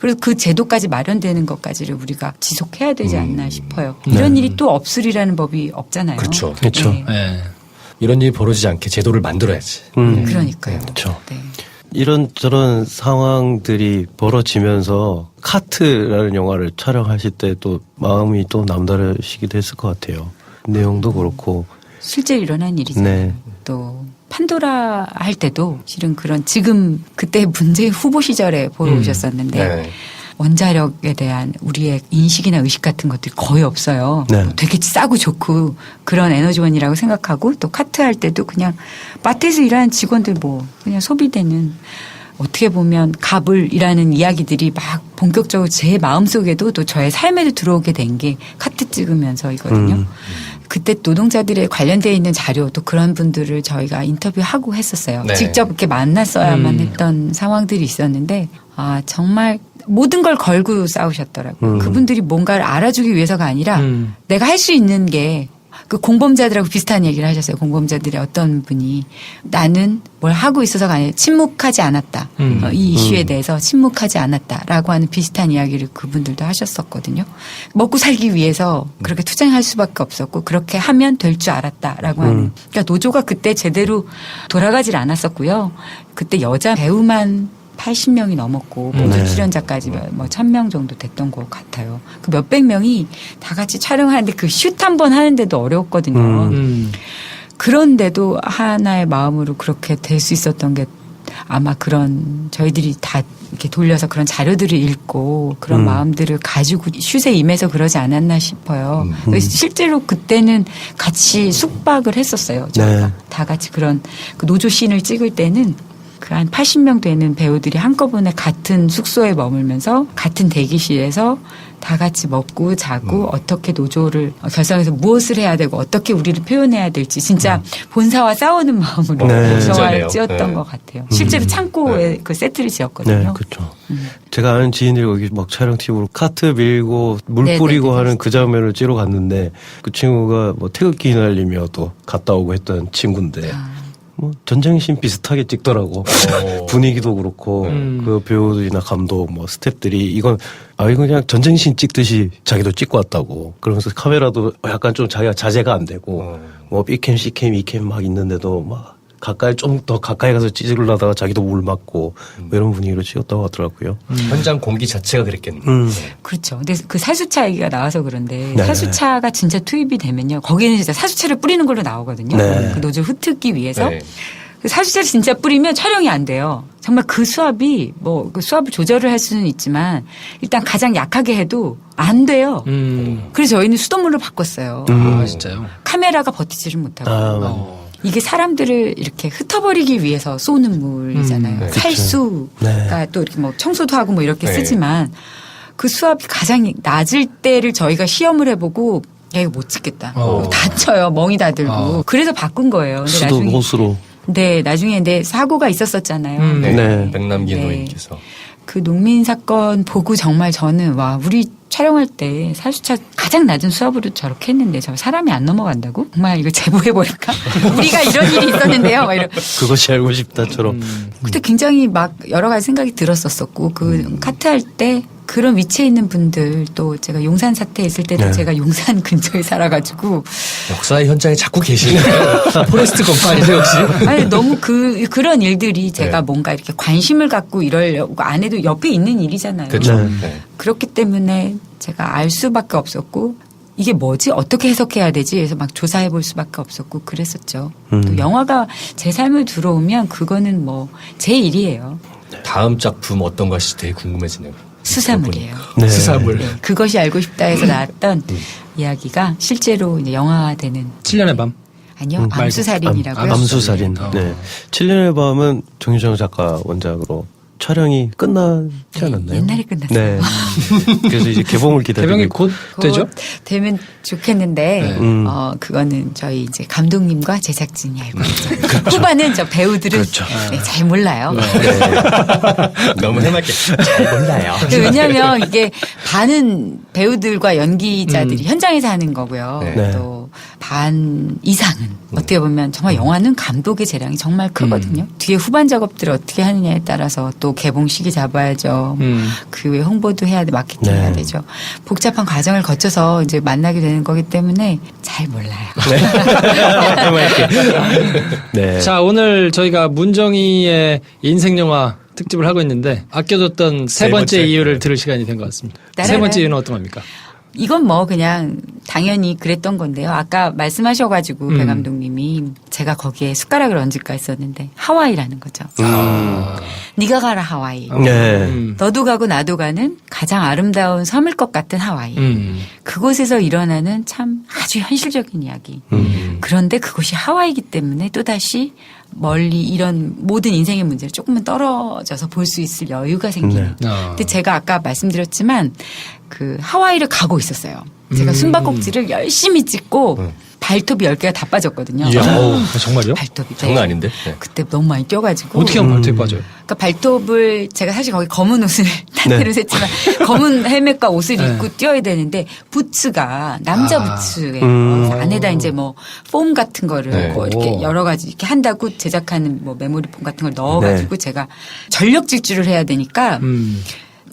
그래서 그 제도까지 마련되는 것까지를 우리가 지속해야 되지 않나 싶어요. 이런 일이 또 없으리라는 법이 없잖아요. 그렇죠. 그렇죠. 네. 네. 이런 일이 벌어지지 않게 제도를 만들어야지. 그러니까요. 그렇죠. 네. 이런저런 상황들이 벌어지면서 카트라는 영화를 촬영하실 때 또 마음이 또 남다르시기도 했을 것 같아요. 내용도 그렇고. 실제로 일어난 일이잖아요. 네. 또 판도라 할 때도 실은 그런 지금 그때 문재인 후보 시절에 보러 오셨었는데 네. 원자력에 대한 우리의 인식이나 의식 같은 것들이 거의 없어요. 네. 되게 싸고 좋고 그런 에너지원이라고 생각하고 또 카트 할 때도 그냥 마트에서 일하는 직원들 뭐 그냥 소비되는 어떻게 보면 갑을이라는 이야기들이 막 본격적으로 제 마음속에도 또 저의 삶에도 들어오게 된 게 카트 찍으면서이거든요. 그때 노동자들에 관련되어 있는 자료 또 그런 분들을 저희가 인터뷰하고 했었어요. 네. 직접 이렇게 만났어야만 했던 상황들이 있었는데 정말 모든 걸 걸고 싸우셨더라고요. 그분들이 뭔가를 알아주기 위해서가 아니라 내가 할 수 있는 게 그 공범자들하고 비슷한 얘기를 하셨어요. 공범자들의 어떤 분이 나는 뭘 하고 있어서가 아니라 침묵하지 않았다. 이 이슈에 대해서 침묵하지 않았다라고 하는 비슷한 이야기를 그분들도 하셨었거든요. 먹고 살기 위해서 그렇게 투쟁할 수밖에 없었고 그렇게 하면 될 줄 알았다라고 하는. 그러니까 노조가 그때 제대로 돌아가질 않았었고요. 그때 여자 배우만 80명이 넘었고 모든 출연자까지 뭐 1000명 정도 됐던 것 같아요. 그 몇백 명이 다 같이 촬영하는데 그 슛 한 번 하는데도 어려웠거든요. 그런데도 하나의 마음으로 그렇게 될 수 있었던 게 아마 그런 저희들이 다 이렇게 돌려서 그런 자료들을 읽고 그런 마음들을 가지고 슛에 임해서 그러지 않았나 싶어요. 그래서 실제로 그때는 같이 숙박을 했었어요. 저희가 다 같이 그런 그 노조 씬을 찍을 때는 그 한 80명 되는 배우들이 한꺼번에 같은 숙소에 머물면서 같은 대기실에서 다 같이 먹고 자고 어떻게 노조를 결성해서 무엇을 해야 되고 어떻게 우리를 표현해야 될지 진짜 본사와 싸우는 마음으로 영화를 진짜네요. 찍었던 네. 것 같아요. 실제로 창고에 그 세트를 지었거든요. 네, 그렇죠. 제가 아는 지인들이 여기 막 촬영팀으로 카트 밀고 물 뿌리고 네네네. 하는 그 장면을 찍으러 갔는데 그 친구가 뭐 태극기 날리며 또 갔다 오고 했던 친구인데 뭐 전쟁신 비슷하게 찍더라고. 분위기도 그렇고 그 배우들이나 감독 뭐 스태프들이 이건 그냥 전쟁신 찍듯이 자기도 찍고 왔다고. 그러면서 카메라도 약간 좀 자기가 자제가 안 되고 뭐 B캠, C캠, E캠 막 있는데도 막 가까이 좀 더 가까이 가서 찌르려다가 자기도 물 맞고 뭐 이런 분위기로 찍었다고 하더라고요. 현장 공기 자체가 그랬겠네요. 그렇죠. 근데 그 사수차 얘기가 나와서 그런데 네. 사수차가 진짜 투입이 되면요. 거기는 진짜 사수차를 뿌리는 걸로 나오거든요. 네. 그 노조 흩트기 위해서. 네. 그 사수차를 진짜 뿌리면 촬영이 안 돼요. 정말 그 수압이 뭐 그 수압을 조절을 할 수는 있지만 일단 가장 약하게 해도 안 돼요. 그래서 저희는 수돗물로 바꿨어요. 진짜요? 카메라가 버티지를 못하고. 아, 이게 사람들을 이렇게 흩어버리기 위해서 쏘는 물이잖아요. 네, 살수가 또 이렇게 뭐 청소도 하고 뭐 이렇게 네. 쓰지만 그 수압이 가장 낮을 때를 저희가 시험을 해보고 야, 이거 못 찍겠다. 어. 다쳐요. 멍이 다 들고. 그래서 바꾼 거예요. 근데 수도 호수로. 네, 나중에 내 사고가 있었었잖아요. 네. 네. 백남기 네. 노인께서. 그 농민 사건 보고 정말 저는 와 우리 촬영할 때 살수차 가장 낮은 수압으로 저렇게 했는데 저 사람이 안 넘어간다고? 정말 이거 제보해버릴까? 우리가 이런 일이 있었는데요. 막 이런. 그것이 알고 싶다처럼. 그때 굉장히 막 여러 가지 생각이 들었었고 그 카트 할 때 그런 위치에 있는 분들 또 제가 용산 사태 있을 때도 네. 제가 용산 근처에 살아가지고 역사의 현장에 자꾸 계시네요. 포레스트 검파이죠 역시. 아니 너무 그런 일들이 제가 네. 뭔가 이렇게 관심을 갖고 이러려고 안 해도 옆에 있는 일이잖아요. 그렇죠. 네. 네. 그렇기 때문에 제가 알 수밖에 없었고 이게 뭐지? 어떻게 해석해야 되지? 그래서 막 조사해 볼 수밖에 없었고 그랬었죠. 또 영화가 제 삶을 들어오면 그거는 뭐 제 일이에요. 다음 작품 어떤 것이 되게 궁금해지네요. 수사물이에요. 네. 수사물. 그것이 알고 싶다 해서 나왔던 이야기가 실제로 이제 영화화되는 7년의 밤. 아니요. 말고. 암수살인이라고요. 암수살인. 네. 7년의 밤은 정유정 작가 원작으로 촬영이 끝나지 않았나요? 옛날에 끝났어요. 네. 그래서 이제 개봉을 기다리고 개봉이 있고. 곧 되죠? 되면 좋겠는데 네. 그거는 저희 이제 감독님과 제작진이 알고 있죠. 후반은 저 배우들은 네, 잘 몰라요. 너무 해맑게 잘 몰라요. 왜냐하면 이게 반은 배우들과 연기자들이 현장에서 하는 거고요. 네. 또 반 이상은 어떻게 보면 정말 영화는 감독의 재량이 정말 크거든요. 뒤에 후반 작업들을 어떻게 하느냐에 따라서 또 개봉 시기 잡아야죠. 그 외에 홍보도 해야 돼, 마케팅 해야 네. 되죠. 복잡한 과정을 거쳐서 이제 만나게 되는 거기 때문에 잘 몰라요. 네. 자, 오늘 저희가 문정희의 인생영화 특집을 하고 있는데 아껴뒀던 세 번째 이유를 들을 시간이 된 것 같습니다. 세 따라라라. 번째 이유는 어떤 겁니까? 이건 뭐 그냥 당연히 그랬던 건데요. 아까 말씀하셔가지고 배 감독님이 제가 거기에 숟가락을 얹을까 했었는데 하와이라는 거죠. 네가 가라 하와이. 네. 너도 가고 나도 가는 가장 아름다운 섬일 것 같은 하와이. 그곳에서 일어나는 참 아주 현실적인 이야기. 그런데 그곳이 하와이기 때문에 또다시 멀리 이런 모든 인생의 문제를 조금은 떨어져서 볼 수 있을 여유가 생기는. 근데 제가 아까 말씀드렸지만 그 하와이를 가고 있었어요. 제가 숨바꼭질을 열심히 찍고 발톱이 10개가 다 빠졌거든요. 이야, 정말요? 발톱이. 장난 아닌데? 네. 그때 너무 많이 뛰어가지고. 어떻게 하면 발톱이 빠져요? 그러니까 발톱을 제가 사실 거기 검은 옷을 단테로 샜지만 검은 헬멧과 옷을 입고 뛰어야 되는데 부츠가 남자 부츠예요. 그래서 안에다 이제 뭐 폼 같은 거를 네. 뭐 이렇게 여러 가지 이렇게 한다고 제작하는 뭐 메모리 폼 같은 걸 넣어가지고 제가 전력 질주를 해야 되니까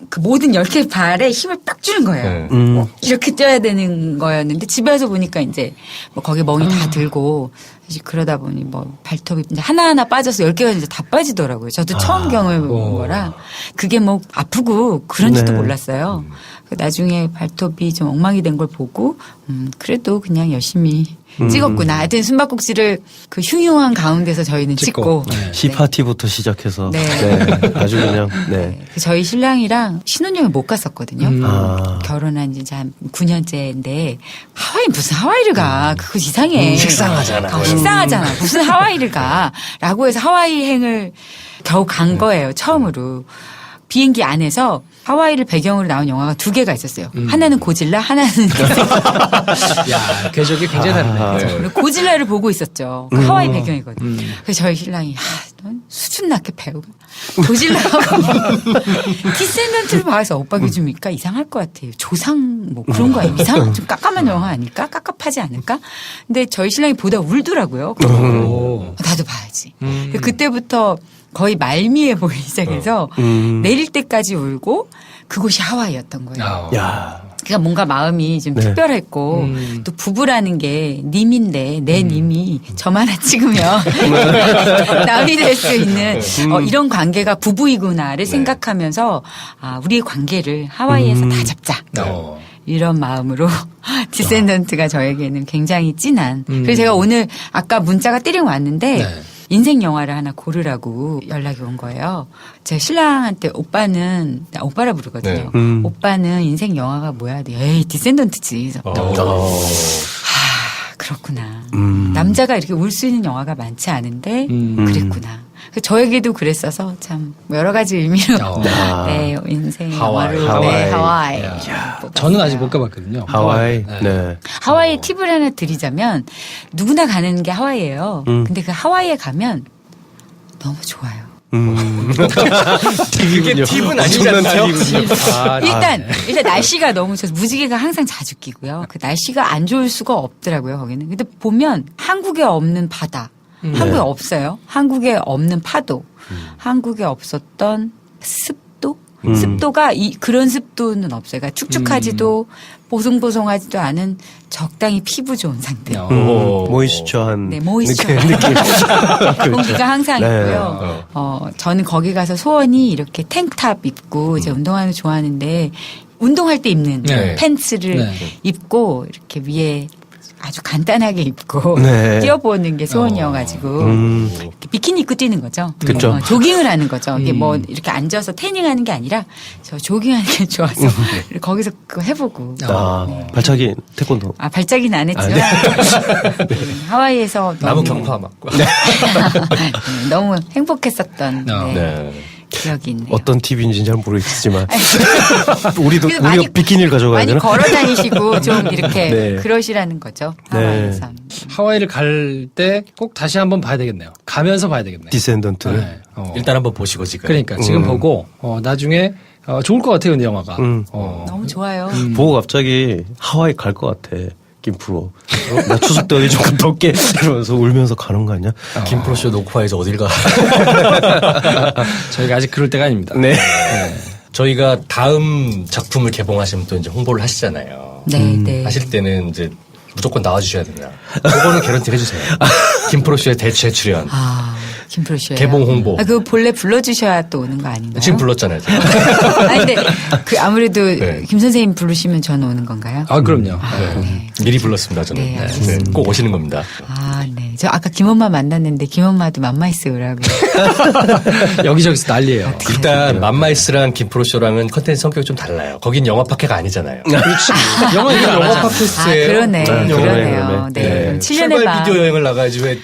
그 모든 10개 발에 힘을 딱 주는 거예요. 네. 이렇게 뛰어야 되는 거였는데 집에 와서 보니까 이제 뭐 거기 멍이 다 들고 이제 그러다 보니 뭐 발톱이 이제 하나하나 빠져서 10개가 이제 다 빠지더라고요. 저도 처음 경험해본 거라 그게 뭐 아프고 그런지도 네. 몰랐어요. 나중에 발톱이 좀 엉망이 된 걸 보고 그래도 그냥 열심히 찍었구나. 하여튼 숨바꼭질을 그 흉흉한 가운데서 저희는 찍고 시파티부터 시작해서. 네. 네. 아주 그냥, 네. 저희 신랑이랑 신혼여행 못 갔었거든요. 아. 결혼한 지 이제 한 9년째인데 하와이 무슨 하와이를 가? 그거 이상해. 식상하잖아. 식상하잖아. 무슨 하와이를 가? 라고 해서 하와이행을 겨우 간 거예요. 처음으로. 비행기 안에서 하와이를 배경으로 나온 영화가 2개가 있었어요. 하나는 고질라, 하나는 야, 궤적이 굉장히 다르네. 그래서 고질라를 보고 있었죠. 그 하와이 배경이거든요. 그래서 저희 신랑이 넌 수준 낮게 배우고 고질라하고 디센던트를 봐서 오빠 요즘이니까 이상할 것 같아요. 조상 뭐 그런 거 아니에요? 이상 좀 깝깝한 영화 아닐까? 깝깝하지 않을까? 근데 저희 신랑이 보다 울더라고요. 오. 나도 봐야지. 그때부터 거의 말미에 보이기 시작해서 내릴 때까지 울고 그곳이 하와이였던 거예요. 야. 그러니까 뭔가 마음이 좀 특별했고 또 부부라는 게 님인데 내 님이 저만 하나 찍으면 남이 될 수 있는 이런 관계가 부부이구나를 생각하면서 아 우리의 관계를 하와이에서 다 잡자. 이런 마음으로 디센던트가 저에게는 굉장히 진한. 그래서 제가 오늘 아까 문자가 띠링 왔는데 네. 인생 영화를 하나 고르라고 연락이 온 거예요. 제 신랑한테 오빠는 나 오빠라 부르거든요. 오빠는 인생 영화가 뭐야? 에이 디센던트지. 그래서 그렇구나. 남자가 이렇게 울 수 있는 영화가 많지 않은데 그랬구나. 저에게도 그랬어서 참 여러 가지 의미로 네, 인생 하와이. 영화로 네, 하와이. 저는 아직 못 가봤거든요. 하와이. 네. 네. 하와이 팁을 하나 드리자면 누구나 가는 게 하와이예요. 근데 그 하와이에 가면 너무 좋아요. 팁이군요. 팁은 엄청난 아니잖아요. 팁이군요. 일단 날씨가 너무 좋아서 무지개가 항상 자주 끼고요. 그 날씨가 안 좋을 수가 없더라고요, 거기는. 근데 보면 한국에 없는 바다. 한국에 없어요. 한국에 없는 파도. 한국에 없었던 습도? 습도가 그런 습도는 없어요. 그러니까 축축하지도 보송보송하지도 않은 적당히 피부 좋은 상태. 모이스처한 네, 모이스처. 느낌. 공기가 항상 네. 있고요. 저는 거기 가서 소원이 이렇게 탱크탑 입고 이제 운동하는 거 좋아하는데 운동할 때 입는 네. 팬츠를 네. 입고 이렇게 위에 아주 간단하게 입고 네. 뛰어보는 게 소원이어가지고 이렇게 비키니 입고 뛰는 거죠. 그쵸. 조깅을 하는 거죠. 이게 뭐 이렇게 앉아서 태닝하는 게 아니라 저 조깅하는 게 좋아서 거기서 그거 해보고. 발차기 태권도. 발작이는 안 했지만 하와이에서 나무 너무, 경파 맞고. 너무 행복했었던 네, 네. 기억이 있네요. 어떤 팁인지는 잘 모르겠지만 우리도 그래도 우리가 비키니를 가져가야 많이 되나? 걸어 다니시고 좀 이렇게 네. 그러시라는 거죠. 네. 하와이에서. 하와이를 갈 때 꼭 다시 한번 봐야 되겠네요. 가면서 봐야 되겠네요. 디센던트. 네. 일단 한번 보시고 지금. 그러니까 지금 보고 나중에 좋을 것 같아요, 근데 영화가. 너무 좋아요. 보고 갑자기 하와이 갈 것 같아. 김프로. 나 추석 때 어디 좀 갔다 올게. 이러면서 울면서 가는 거 아니야? 김프로쇼 녹화해서 어딜 가. 저희가 아직 그럴 때가 아닙니다. 네. 저희가 다음 작품을 개봉하시면 또 이제 홍보를 하시잖아요. 네, 네. 하실 때는 이제 무조건 나와주셔야 됩니다. 그거는 개런티 해주세요. 김프로쇼에 재출연. 김프로 씨요. 개봉 홍보. 그거 본래 불러주셔야 또 오는 거 아닌가요? 지금 불렀잖아요. 제가. 아니, 근데 아무래도 네. 김 선생님 부르시면 저는 오는 건가요? 그럼요. 네. 미리 불렀습니다. 저는. 네, 알겠습니다. 꼭 오시는 겁니다. 네. 저 아까 김엄마 만났는데 김엄마도 맘마이스 오라고. 여기저기서 난리예요. 일단 맘마이스랑 김프로쇼랑은 컨텐츠 성격이 좀 달라요. 거긴 영화 파케가 아니잖아요. 영화 얘기를 안 영화 하잖아. 팟캐스트예요. 그러네. 그러네요. 그러네. 네. 그럼 7년의 출발 밤. 비디오 여행을 나가야지 왜.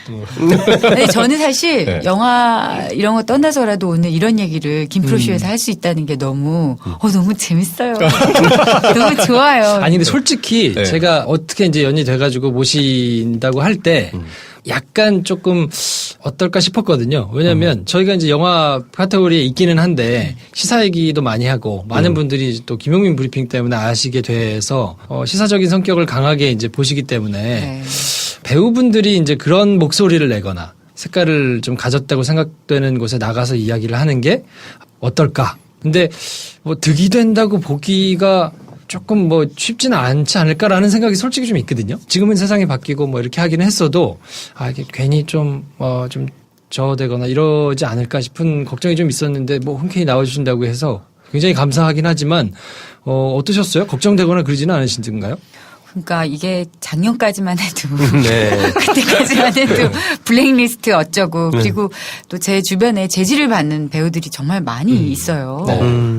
근데 저는 사실 네. 영화 이런 거 떠나서라도 오늘 이런 얘기를 김프로쇼에서 할 수 있다는 게 너무 너무 재밌어요. 너무 좋아요. 아니 근데 솔직히 네. 제가 어떻게 이제 연이 돼가지고 모신다고 할 때 약간 조금 어떨까 싶었거든요. 왜냐하면 저희가 이제 영화 카테고리에 있기는 한데 시사 얘기도 많이 하고 많은 분들이 또 김용민 브리핑 때문에 아시게 돼서 시사적인 성격을 강하게 이제 보시기 때문에 네. 배우분들이 이제 그런 목소리를 내거나 색깔을 좀 가졌다고 생각되는 곳에 나가서 이야기를 하는 게 어떨까. 근데 뭐 득이 된다고 보기가 조금 뭐 쉽지는 않지 않을까라는 생각이 솔직히 좀 있거든요. 지금은 세상이 바뀌고 뭐 이렇게 하기는 했어도 이게 괜히 좀 저되거나 이러지 않을까 싶은 걱정이 좀 있었는데 뭐 흔쾌히 나와주신다고 해서 굉장히 감사하긴 하지만 어떠셨어요? 걱정되거나 그러지는 않으신가요? 그러니까 이게 작년까지만 해도 네. 그때까지만 해도 블랙리스트 어쩌고 그리고 또 제 주변에 제지를 받는 배우들이 정말 많이 있어요.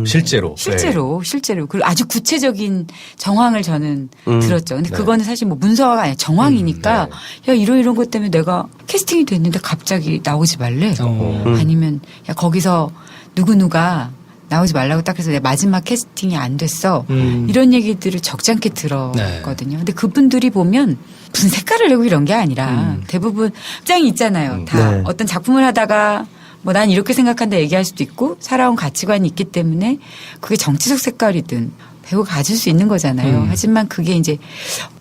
실제로. 실제로 그리고 아주 구체적인 정황을 저는 들었죠. 근데 그거는 사실 뭐 문서가 아니라 정황이니까 야 이런 것 때문에 내가 캐스팅이 됐는데 갑자기 나오지 말래? 아니면 야 거기서 누구누가 나오지 말라고 딱 해서 내 마지막 캐스팅이 안 됐어. 이런 얘기들을 적지 않게 들었거든요. 근데 그분들이 보면 무슨 색깔을 내고 이런 게 아니라 대부분 입장이 있잖아요. 다 네. 어떤 작품을 하다가 뭐 난 이렇게 생각한다 얘기할 수도 있고 살아온 가치관이 있기 때문에 그게 정치적 색깔이든 배우가 가질 수 있는 거잖아요. 하지만 그게 이제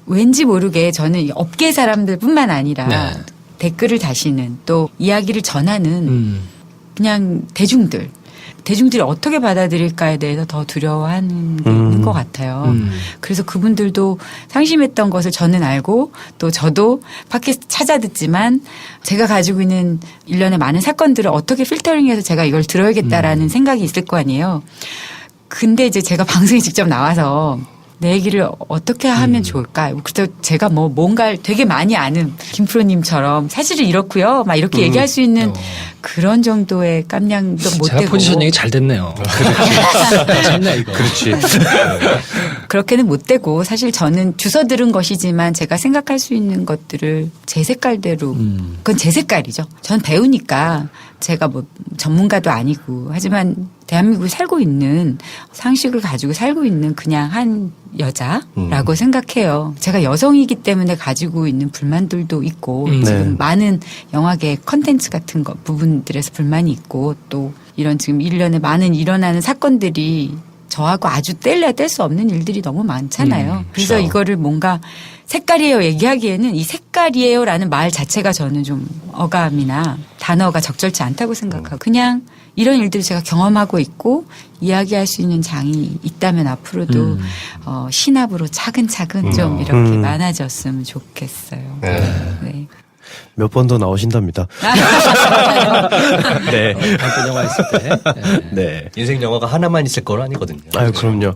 왠지 모르게 저는 이 업계 사람들뿐만 아니라 네. 댓글을 다시는 또 이야기를 전하는 그냥 대중들이 어떻게 받아들일까에 대해서 더 두려워하는 게 있는 것 같아요. 그래서 그분들도 상심했던 것을 저는 알고 또 저도 팟캐스트 찾아 듣지만 제가 가지고 있는 일련의 많은 사건들을 어떻게 필터링해서 제가 이걸 들어야겠다라는 생각이 있을 거 아니에요. 근데 이제 제가 방송에 직접 나와서 내 얘기를 어떻게 하면 좋을까? 그래서 제가 뭔가를 되게 많이 아는 김프로님처럼 사실은 이렇고요. 막 이렇게 얘기할 수 있는 그런 정도의 깜냥도 못 제가 되고 포지셔닝이 잘 됐네요. 참네 이거. 그렇지. 그렇게는 못 되고 사실 저는 주워 들은 것이지만 제가 생각할 수 있는 것들을 제 색깔대로 그건 제 색깔이죠. 전 배우니까 제가 뭐 전문가도 아니고 하지만 대한민국에 살고 있는 상식을 가지고 살고 있는 그냥 한 여자라고 생각해요. 제가 여성이기 때문에 가지고 있는 불만들도 있고 지금 네. 많은 영화계 컨텐츠 같은 거 부분들에서 불만이 있고 또 이런 지금 1년에 많은 일어나는 사건들이 저하고 아주 뗄래야 뗄 수 없는 일들이 너무 많잖아요. 그래서 그렇죠. 이거를 뭔가 색깔이에요 얘기하기에는 이 색깔이에요라는 말 자체가 저는 좀 어감이나 단어가 적절치 않다고 생각하고 그냥 이런 일들을 제가 경험하고 있고 이야기할 수 있는 장이 있다면 앞으로도 신압으로 차근차근 좀 이렇게 많아졌으면 좋겠어요. 네. 몇 번 더 나오신답니다. 네. 한편 영화 있을 때. 네. 네. 인생 영화가 하나만 있을 건 아니거든요. 아유, 그럼요.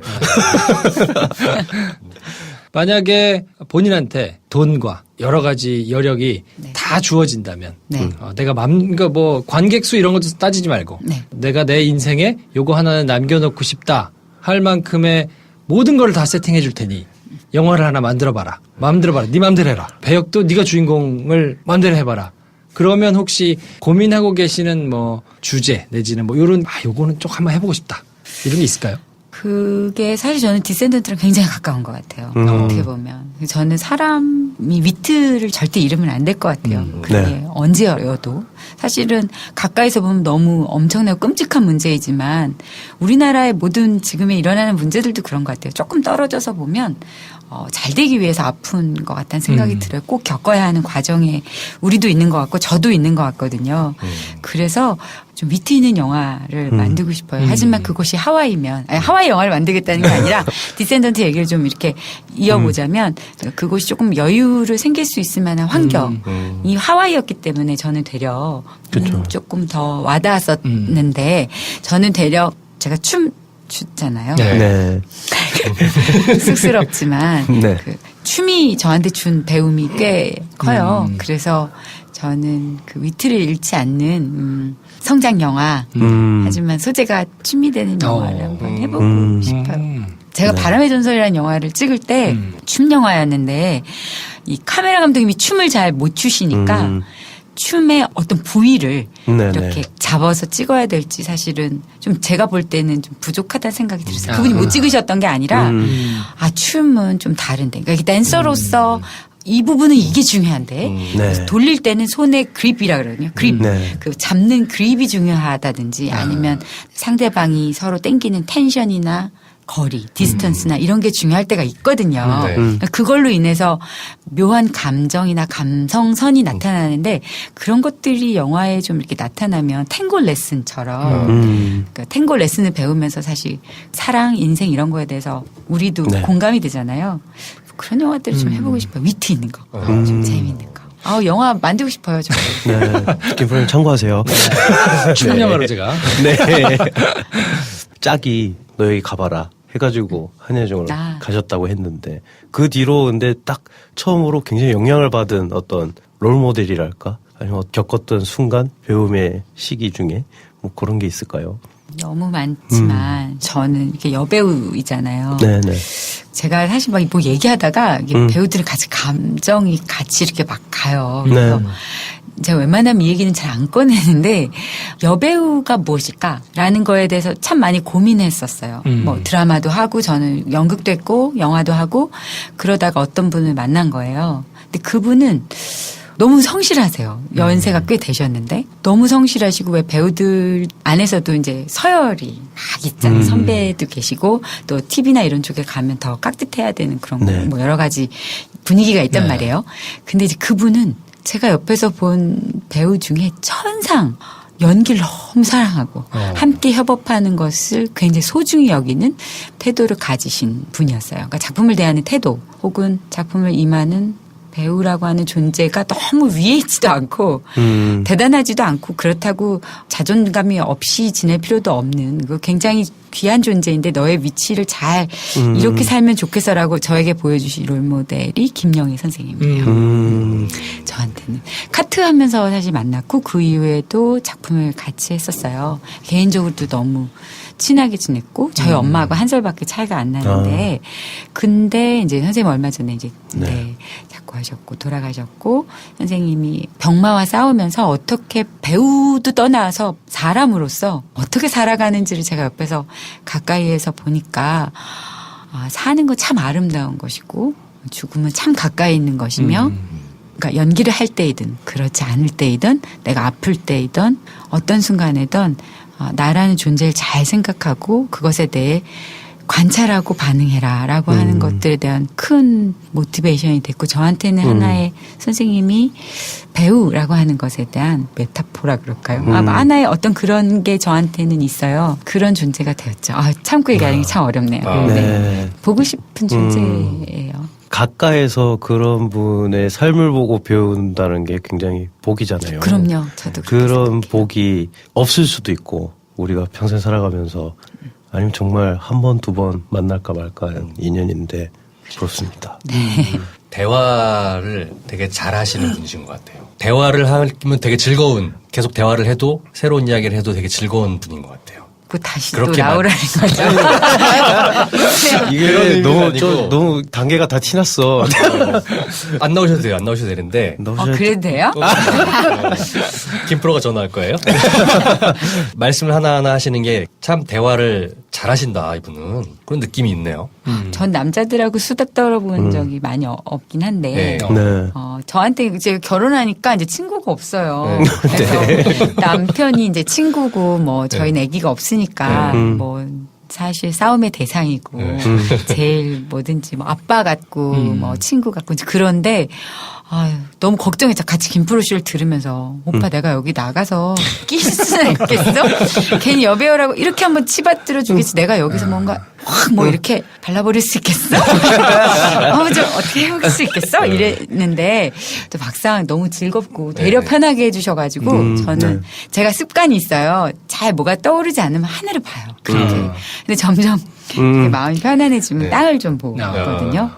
만약에 본인한테 돈과 여러 가지 여력이 다 주어진다면 네. 내가 그러니까 뭐 관객 수 이런 것도 따지지 말고 네. 내가 내 인생에 요거 하나는 남겨놓고 싶다 할 만큼의 모든 걸 다 세팅해 줄 테니 영화를 하나 만들어봐라. 마음대로 봐라. 네 마음대로 해라. 배역도 네가 주인공을 마음대로 해봐라. 그러면 혹시 고민하고 계시는 뭐 주제 내지는 뭐 요런 요거는 좀 한번 해보고 싶다. 이런 게 있을까요? 그게 사실 저는 디센던트랑 굉장히 가까운 것 같아요. 어떻게 보면. 저는 사람이 위트를 절대 잃으면 안 될 것 같아요. 그게 네. 언제여도. 사실은 가까이서 보면 너무 엄청나고 끔찍한 문제이지만 우리나라의 모든 지금에 일어나는 문제들도 그런 것 같아요. 조금 떨어져서 보면 잘 되기 위해서 아픈 것 같다는 생각이 들어요. 꼭 겪어야 하는 과정에 우리도 있는 것 같고 저도 있는 것 같거든요. 그래서 좀 위트 있는 영화를 만들고 싶어요. 하지만 그것이 하와이면 하와이 영화를 만들겠다는 게 아니라 디센던트 얘기를 좀 이렇게 이어보자면 그것이 조금 여유를 생길 수 있을 만한 환경이 하와이였기 때문에 저는 되려 조금 더 와닿았었는데 저는 되려 제가 춤추잖아요. 네. 네. 쑥스럽지만 네. 그 춤이 저한테 준 배움이 꽤 커요. 그래서 저는 그 위트를 잃지 않는 성장 영화 하지만 소재가 춤이 되는 영화를 한번 해보고 싶어요. 제가 바람의 전설이라는 영화를 찍을 때 춤 영화였는데 이 카메라 감독님이 춤을 잘 못 추시니까 춤의 어떤 부위를 네네. 이렇게 잡아서 찍어야 될지 사실은 좀 제가 볼 때는 좀 부족하다는 생각이 들었어요. 그분이 못 찍으셨던 게 아니라 춤은 좀 다른데. 그러니까 댄서로서 이 부분은 이게 중요한데 네. 돌릴 때는 손의 그립이라 그러거든요. 그립. 네. 그 잡는 그립이 중요하다든지 아니면 상대방이 서로 땡기는 텐션이나 거리, 디스턴스나 이런 게 중요할 때가 있거든요. 네. 그러니까 그걸로 인해서 묘한 감정이나 감성선이 나타나는데 그런 것들이 영화에 좀 이렇게 나타나면 탱고 레슨처럼 그러니까 탱고 레슨을 배우면서 사실 사랑, 인생 이런 거에 대해서 우리도 네. 공감이 되잖아요. 그런 영화들을 좀 해보고 싶어요. 위트 있는 거. 좀 재미있는 거. 영화 만들고 싶어요. 저. 네. 김프로님 참고하세요. 춤 영화로 제가. 네. 짝이 너 여기 가봐라 해가지고 한예종을 가셨다고 했는데 그 뒤로 근데 딱 처음으로 굉장히 영향을 받은 어떤 롤모델이랄까 아니면 겪었던 순간 배움의 시기 중에 뭐 그런 게 있을까요? 너무 많지만 저는 이렇게 여배우이잖아요. 네네. 제가 사실 막 뭐 얘기하다가 이게 배우들은 같이 감정이 같이 이렇게 막 가요. 그래서 제가 웬만하면 이 얘기는 잘 안 꺼내는데 여배우가 무엇일까라는 거에 대해서 참 많이 고민했었어요. 뭐 드라마도 하고 저는 연극도 했고 영화도 하고 그러다가 어떤 분을 만난 거예요. 근데 그분은 너무 성실하세요. 연세가 꽤 되셨는데 너무 성실하시고 왜 배우들 안에서도 이제 서열이 막 있잖아요. 선배도 계시고 또 TV나 이런 쪽에 가면 더 깍듯해야 되는 그런 네. 뭐 여러 가지 분위기가 있단 말이에요. 근데 이제 그분은 제가 옆에서 본 배우 중에 천상 연기를 너무 사랑하고 함께 협업하는 것을 굉장히 소중히 여기는 태도를 가지신 분이었어요. 그러니까 작품을 대하는 태도 혹은 작품을 임하는 배우라고 하는 존재가 너무 위에 있지도 않고 대단하지도 않고 그렇다고 자존감이 없이 지낼 필요도 없는 그 굉장히 귀한 존재인데 너의 위치를 잘 이렇게 살면 좋겠어라고 저에게 보여주신 롤모델이 김영희 선생님이에요. 저한테는 카트하면서 사실 만났고 그 이후에도 작품을 같이 했었어요. 개인적으로도 너무 친하게 지냈고 저희 엄마하고 한 살밖에 차이가 안 나는데 근데 이제 선생님 얼마 전에 이제 자꾸 하셨고 돌아가셨고 선생님이 병마와 싸우면서 어떻게 배우도 떠나서 사람으로서 어떻게 살아가는지를 제가 옆에서 가까이에서 보니까 사는 건 참 아름다운 것이고 죽음은 참 가까이 있는 것이며 그러니까 연기를 할 때이든 그렇지 않을 때이든 내가 아플 때이든 어떤 순간에든 나라는 존재를 잘 생각하고 그것에 대해 관찰하고 반응해라라고 하는 것들에 대한 큰 모티베이션이 됐고 저한테는 하나의 선생님이 배우라고 하는 것에 대한 메타포라 그럴까요? 하나의 어떤 그런 게 저한테는 있어요. 그런 존재가 되었죠. 참고 얘기하는 게 참 어렵네요. 네. 보고 싶은 존재예요. 가까이서 그런 분의 삶을 보고 배운다는 게 굉장히 복이잖아요. 그럼요. 저도 그런 복이 없을 수도 있고 우리가 평생 살아가면서 아니면 정말 한 번, 두 번 만날까 말까 하는 인연인데 그렇습니다. 대화를 되게 잘 하시는 분이신 것 같아요. 대화를 하면 되게 즐거운, 계속 대화를 해도 새로운 이야기를 해도 되게 즐거운 분인 것 같아요. 다시 또 그렇게 나오라는 거죠. 이게 너무 단계가 다 티났어. 안 나오셔도 돼요. 안 나오셔도 되는데. 그래도 돼요? 김프로가 전화할 거예요. 말씀을 하나하나 하시는 게 참 대화를 잘하신다 이분은 그런 느낌이 있네요. 전 남자들하고 수다 떨어본 적이 많이 없긴 한데 네. 저한테 이제 결혼하니까 이제 친구가 없어요. 그래서 남편이 이제 친구고 뭐 저희는 아기가 없으니까 뭐 사실 싸움의 대상이고 제일 뭐든지 뭐 아빠 같고 뭐 친구 같고 이제 그런데 너무 걱정했죠. 같이 김프로 쇼를 들으면서 오빠 내가 여기 나가서 끼일 수는 있겠어? 괜히 여배우라고 이렇게 한번 치받들어 주겠지. 내가 여기서 뭔가 확 뭐 이렇게 발라버릴 수 있겠어? 좀 어떻게 해볼 수 있겠어? 이랬는데 또 막상 너무 즐겁고 되려 편하게 해주셔가지고 저는 제가 습관이 있어요. 잘 뭐가 떠오르지 않으면 하늘을 봐요. 그렇게. 근데 점점 마음이 편안해지면 땅을 좀 보거든요.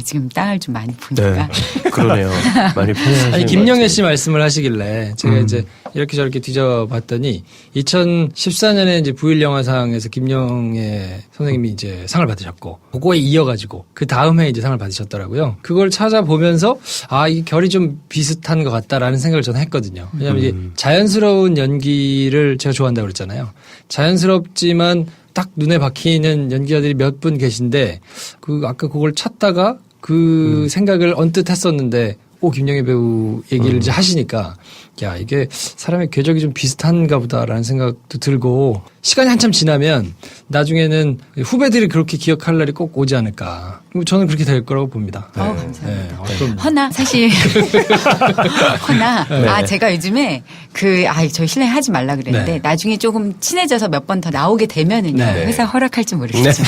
지금 땅을 좀 많이 보니까. 네, 그러네요. 많이 편해하시는 아니 김영애 씨 말씀을 하시길래 제가 이제 이렇게 저렇게 뒤져봤더니 2014년에 이제 부일 영화상에서 김영애 선생님이 이제 상을 받으셨고 그거에 이어가지고 그 다음 해에 이제 상을 받으셨더라고요. 그걸 찾아보면서 이 결이 좀 비슷한 것 같다라는 생각을 저는 했거든요. 왜냐하면 이제 자연스러운 연기를 제가 좋아한다고 그랬잖아요. 자연스럽지만 딱 눈에 박히는 연기자들이 몇 분 계신데 아까 그걸 찾다가 그 생각을 언뜻 했었는데 김영애 배우 얘기를 이제 하시니까 이게 사람의 궤적이 좀 비슷한가 보다라는 생각도 들고 시간이 한참 지나면 나중에는 후배들이 그렇게 기억할 날이 꼭 오지 않을까. 저는 그렇게 될 거라고 봅니다. 감사합니다. 네. 허나 사실 제가 요즘에 저희 신랑이 하지 말라 그랬는데 나중에 조금 친해져서 몇 번 더 나오게 되면은요 회사 허락할지 모르겠죠.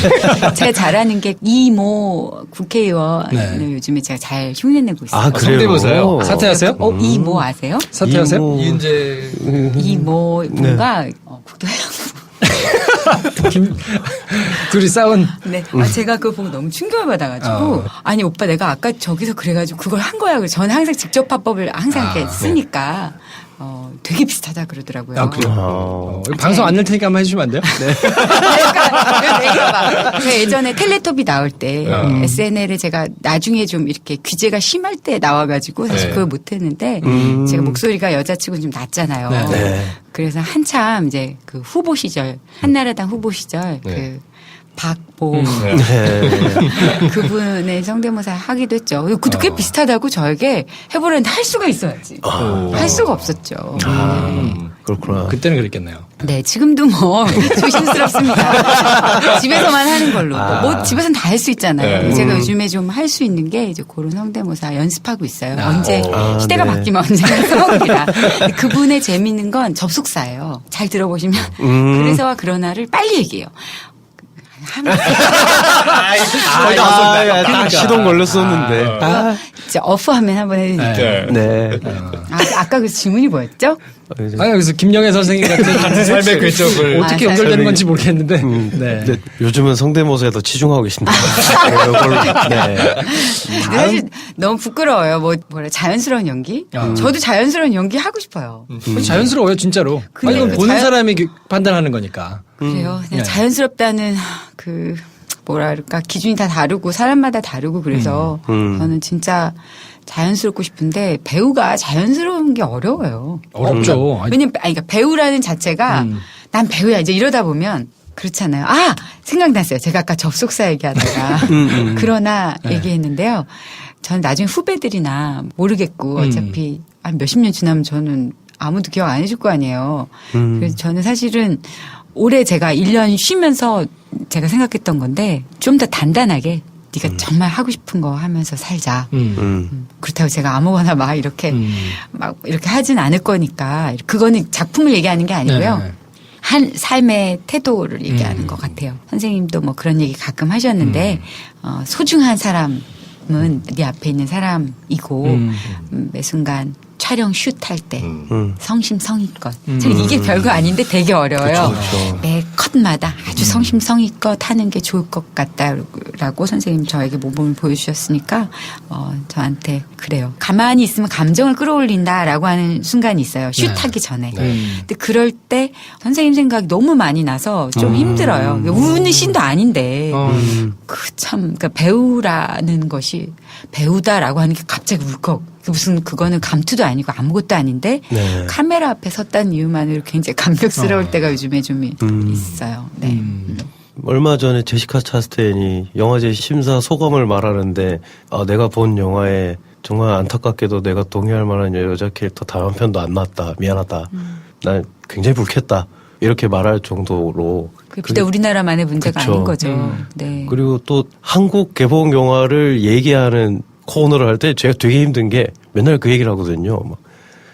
제가 잘하는 게 이모 국회의원을 요즘에 제가 잘 흉내내고 있어요. 그래요? 성대모사요? 사퇴하세요? 이모 아세요? 사퇴하세요? 이은재 이모 뭔가 국토해양부 둘이 싸운. 네. 제가 그거 보고 너무 충격을 받아가지고. 아니, 오빠 내가 아까 저기서 그래가지고 그걸 한 거야. 그래서 저는 항상 직접 화법을 항상 이렇게 쓰니까. 되게 비슷하다 그러더라고요. 그래요? 방송 안 낼 테니까 한번 해주시면 안 돼요? 네. 제가 예전에 텔레토비 나올 때 SNL에 제가 나중에 좀 이렇게 규제가 심할 때 나와가지고 사실 그걸 못했는데 제가 목소리가 여자치고는 좀 낮잖아요. 네. 그래서 한참 이제 그 후보 시절 한나라당 후보 시절 박보 그분의 성대모사 하기도 했죠. 그것도 꽤 비슷하다고 저에게 해보려는데 할 수가 있어야지. 할 수가 없었죠. 그렇구나. 그때는 그랬겠네요. 네, 지금도 뭐 조심스럽습니다. 집에서만 하는 걸로. 뭐 집에서는 다 할 수 있잖아요. 제가 요즘에 좀 할 수 있는 게 이제 그런 성대모사 연습하고 있어요. 언제 시대가 바뀌면 언젠가 써먹기라. 그분의 재미있는 건 접속사예요. 잘 들어보시면 그래서와 그러나를 빨리 얘기해요. 딱 시동 걸렸었는데. 이제 어프하면 한번 해드릴게요. 네. 아까 그 질문이 뭐였죠? 그래서 김영애 선생님 같은 삶의 궤적을 어떻게 아, 연결되는 건지 모르겠는데. 네. 근데 요즘은 성대모사에 더 치중하고 계신다. 네. 사실 너무 부끄러워요. 자연스러운 연기? 저도 자연스러운 연기 하고 싶어요. 자연스러워요, 진짜로. 근데 이건 그 보는 사람이 판단하는 거니까. 그래요. 그냥 네. 자연스럽다는 뭐랄까 기준이 다 다르고 사람마다 다르고 그래서 저는 진짜 자연스럽고 싶은데 배우가 자연스러운 게 어려워요. 어렵죠. 왜냐면 그러니까 배우라는 자체가 난 배우야 이제 이러다 보면 그렇잖아요. 아 생각났어요. 제가 아까 접속사 얘기하다가 그러나 얘기했는데요. 저는 나중에 후배들이나 모르겠고 어차피 한 몇십 년 지나면 저는 아무도 기억 안 해줄 거 아니에요. 그래서 저는 사실은 올해 제가 1년 쉬면서 제가 생각했던 건데 좀 더 단단하게 네가 정말 하고 싶은 거 하면서 살자. 그렇다고 제가 아무거나 막 이렇게 하진 않을 거니까 그거는 작품을 얘기하는 게 아니고요. 네. 한 삶의 태도를 얘기하는 것 같아요. 선생님도 뭐 그런 얘기 가끔 하셨는데 소중한 사람은 네 앞에 있는 사람이고 매 순간 촬영 슛 할 때 성심성의껏 사실 이게 별거 아닌데 되게 어려워요. 그쵸. 매 컷마다 아주 성심성의껏 하는 게 좋을 것 같다라고 선생님 저에게 모범을 보여주셨으니까 저한테 그래요. 가만히 있으면 감정을 끌어올린다라고 하는 순간이 있어요. 슛하기 전에. 근데 그럴 때 선생님 생각이 너무 많이 나서 좀 힘들어요. 우는 씬도 아닌데 그러니까 배우라는 것이 배우다라고 하는 게 갑자기 울컥. 무슨 그거는 감투도 아니고 아무것도 아닌데 네. 카메라 앞에 섰다는 이유만으로 굉장히 감격스러울 때가 요즘에 좀 있어요. 네. 얼마 전에 제시카 차스테인이 영화제 심사 소감을 말하는데 내가 본 영화에 정말 안타깝게도 내가 동의할 만한 여자 캐릭터 단 한 편도 안 나왔다. 미안하다. 난 굉장히 불쾌했다. 이렇게 말할 정도로. 그때 우리나라만의 문제가 그쵸. 아닌 거죠. 네. 그리고 또 한국 개봉 영화를 얘기하는 코너를 할 때 제가 되게 힘든 게 맨날 그 얘기를 하거든요. 막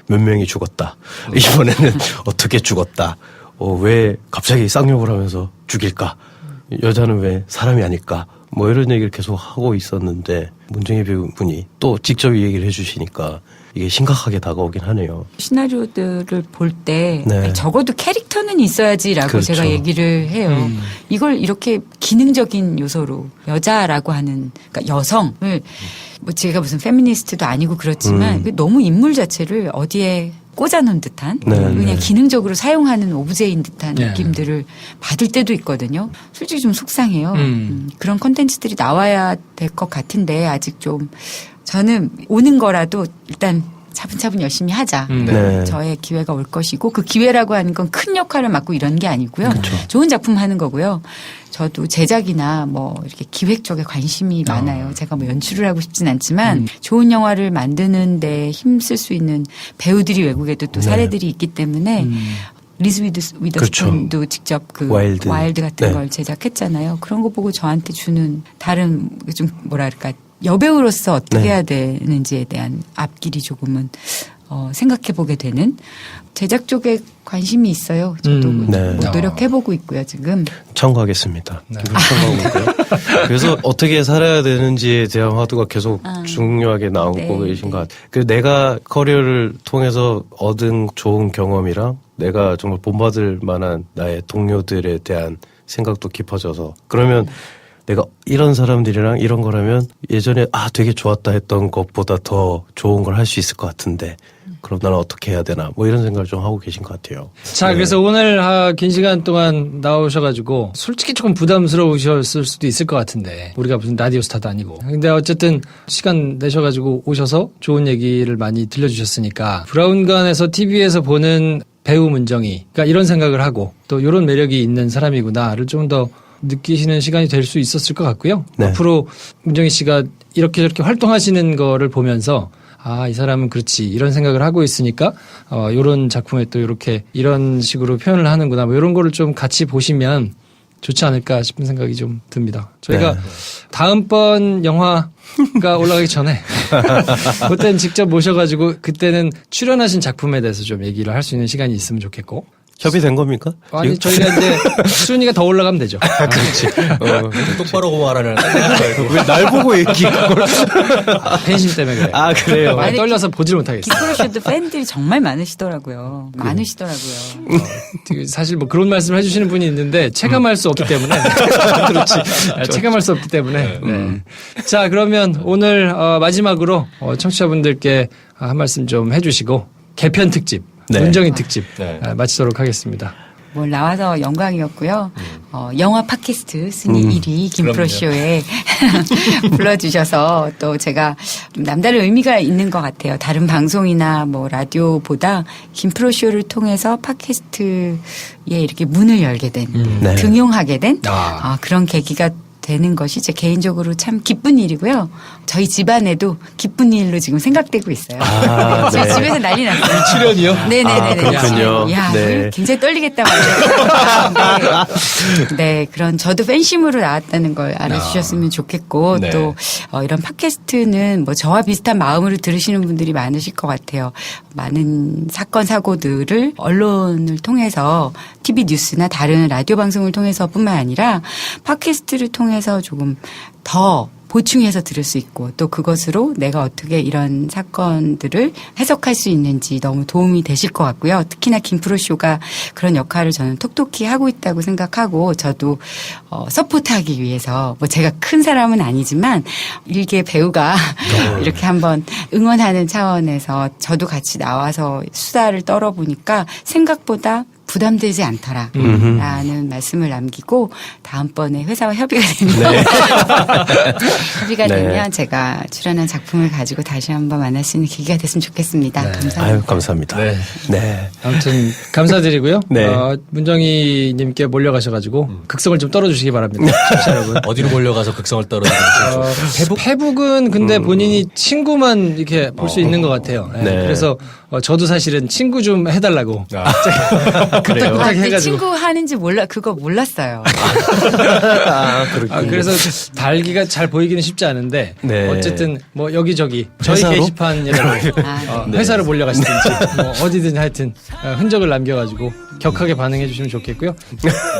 몇 명이 죽었다. 이번에는 어떻게 죽었다. 왜 갑자기 쌍욕을 하면서 죽일까? 여자는 왜 사람이 아닐까? 뭐 이런 얘기를 계속 하고 있었는데 문정희 배우분이 또 직접 이 얘기를 해주시니까 이게 심각하게 다가오긴 하네요. 시나리오들을 볼 때 네. 적어도 캐릭터는 있어야지라고 그렇죠. 제가 얘기를 해요. 이걸 이렇게 기능적인 요소로 여자라고 하는 그러니까 여성을 뭐 제가 무슨 페미니스트도 아니고 그렇지만 너무 인물 자체를 어디에 꽂아놓은 듯한 네, 그냥 네. 기능적으로 사용하는 오브제인 듯한 네. 느낌들을 받을 때도 있거든요. 솔직히 좀 속상해요. 그런 콘텐츠들이 나와야 될 것 같은데 아직 좀 저는 오는 거라도 일단 차분차분 열심히 하자. 네. 저의 기회가 올 것이고 그 기회라고 하는 건 큰 역할을 맡고 이런 게 아니고요. 좋은 작품 하는 거고요. 저도 제작이나 뭐 이렇게 기획 쪽에 관심이 많아요. 제가 뭐 연출을 하고 싶진 않지만 좋은 영화를 만드는 데 힘쓸 수 있는 배우들이 외국에도 또 사례들이 있기 때문에 리즈 위더스푼도 그렇죠. 직접 그 와일드. 같은 네. 걸 제작했잖아요. 그런 거 보고 저한테 주는 다른 좀 뭐랄까 여배우로서 어떻게 네. 해야 되는지에 대한 앞길이 조금은 생각해보게 되는 제작 쪽에 관심이 있어요. 저도 네. 뭐 노력해보고 있고요. 지금. 참고하겠습니다. 참고하고 있고요. 그래서 어떻게 살아야 되는지에 대한 화두가 계속 중요하게 나오고 네, 계신 것 같아요. 그 내가 커리어를 통해서 얻은 좋은 경험이랑 내가 정말 본받을 만한 나의 동료들에 대한 생각도 깊어져서 그러면 내가 이런 사람들이랑 이런 거라면 예전에 되게 좋았다 했던 것보다 더 좋은 걸 할 수 있을 것 같은데 그럼 나는 어떻게 해야 되나 뭐 이런 생각을 좀 하고 계신 것 같아요. 자, 그래서 오늘 긴 시간 동안 나오셔가지고 솔직히 조금 부담스러우셨을 수도 있을 것 같은데 우리가 무슨 라디오 스타도 아니고 근데 어쨌든 시간 내셔가지고 오셔서 좋은 얘기를 많이 들려주셨으니까 브라운관에서 TV에서 보는 배우 문정희 그러니까 이런 생각을 하고 또 이런 매력이 있는 사람이구나를 좀 더 느끼시는 시간이 될 수 있었을 것 같고요. 네. 앞으로 문정희 씨가 이렇게 저렇게 활동하시는 거를 보면서 이 사람은 그렇지 이런 생각을 하고 있으니까 이런 작품에 또 이렇게 이런 식으로 표현을 하는구나 뭐 이런 거를 좀 같이 보시면 좋지 않을까 싶은 생각이 좀 듭니다. 저희가 네. 다음번 영화가 올라가기 전에 그때는 직접 모셔가지고 그때는 출연하신 작품에 대해서 좀 얘기를 할 수 있는 시간이 있으면 좋겠고 협의된 겁니까? 아니 저희가 이제 순위가 더 올라가면 되죠. 그렇지. 똑바로 말하는. 왜 날 보고 얘기해? 팬심 때문에 그래. 아, 그래요? 많이 떨려서 보지를 못하겠어. 김프로쇼도 팬들이 정말 많으시더라고요. 많으시더라고요. 사실 뭐 그런 말씀을 해주시는 분이 있는데 체감할 수 없기 때문에 그렇지. 체감할 수 없기 때문에. 네. 자 그러면 오늘 마지막으로 청취자분들께 한 말씀 좀 해주시고 개편 특집, 네. 문정인 특집 네. 마치도록 하겠습니다. 뭘 나와서 영광이었고요. 영화 팟캐스트 순위 1위 김프로쇼에 불러주셔서 또 제가 좀 남다른 의미가 있는 것 같아요. 다른 방송이나 뭐 라디오보다 김프로쇼를 통해서 팟캐스트에 이렇게 문을 열게 된, 네. 등용하게 된 아. 그런 계기가 되는 것이 제 개인적으로 참 기쁜 일이고요. 저희 집안에도 기쁜 일로 지금 생각되고 있어요. 아, 저희 네. 집에서 난리 났어요. 출연이요? 네네네. 아, 그렇군요. 야, 네. 굉장히 떨리겠다 말이에요. 네, 그런 저도 팬심으로 나왔다는 걸 알아주셨으면 좋겠고 네. 또 이런 팟캐스트는 뭐 저와 비슷한 마음으로 들으시는 분들이 많으실 것 같아요. 많은 사건 사고들을 언론을 통해서 TV 뉴스나 다른 라디오 방송을 통해서뿐만 아니라 팟캐스트를 통해서 조금 더 보충해서 들을 수 있고 또 그것으로 내가 어떻게 이런 사건들을 해석할 수 있는지 너무 도움이 되실 것 같고요. 특히나 김프로쇼가 그런 역할을 저는 톡톡히 하고 있다고 생각하고 저도 서포트하기 위해서 뭐 제가 큰 사람은 아니지만 일개 배우가 이렇게 한번 응원하는 차원에서 저도 같이 나와서 수다를 떨어보니까 생각보다 부담되지 않더라라는 말씀을 남기고 다음번에 회사와 협의가 되면 협의가 네. 되면 제가 출연한 작품을 가지고 다시 한번 만날 수 있는 계기가 됐으면 좋겠습니다. 감사합니다. 아유, 감사합니다. 네. 네. 아무튼 감사드리고요. 네. 문정희님께 몰려가셔가지고 극성을 좀 떨어주시기 바랍니다. 청취자 여러분. 어디로 몰려가서 극성을 떨어지는지. 페북은 근데 본인이 친구만 이렇게 볼 수 있는 것 같아요. 예, 네. 그래서 저도 사실은 친구 좀 해달라고 그래요. 부탁 근데 해가지고. 친구 하는지 그거 몰랐어요. 그래서 달기가 잘 보이기는 쉽지 않은데 네. 어쨌든 뭐 여기저기 저희 회사로? 게시판이라도 네. 회사로 몰려가시든지 뭐 어디든 하여튼 흔적을 남겨가지고 격하게 반응해 주시면 좋겠고요.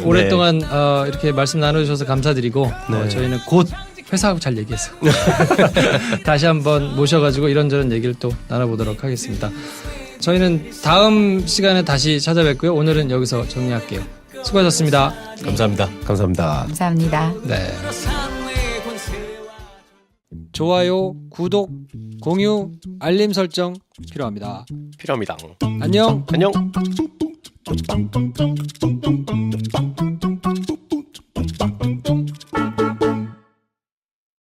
오랫동안 이렇게 말씀 나눠주셔서 감사드리고 네. 저희는 곧 회사하고 잘 얘기해서 다시 한번 모셔가지고 이런저런 얘기를 또 나눠보도록 하겠습니다. 저희는 다음 시간에 다시 찾아뵙고요. 오늘은 여기서 정리할게요. 수고하셨습니다. 감사합니다. 감사합니다. 감사합니다. 네. 좋아요, 구독, 공유, 알림 설정 필요합니다. 필요합니다. 안녕. 안녕.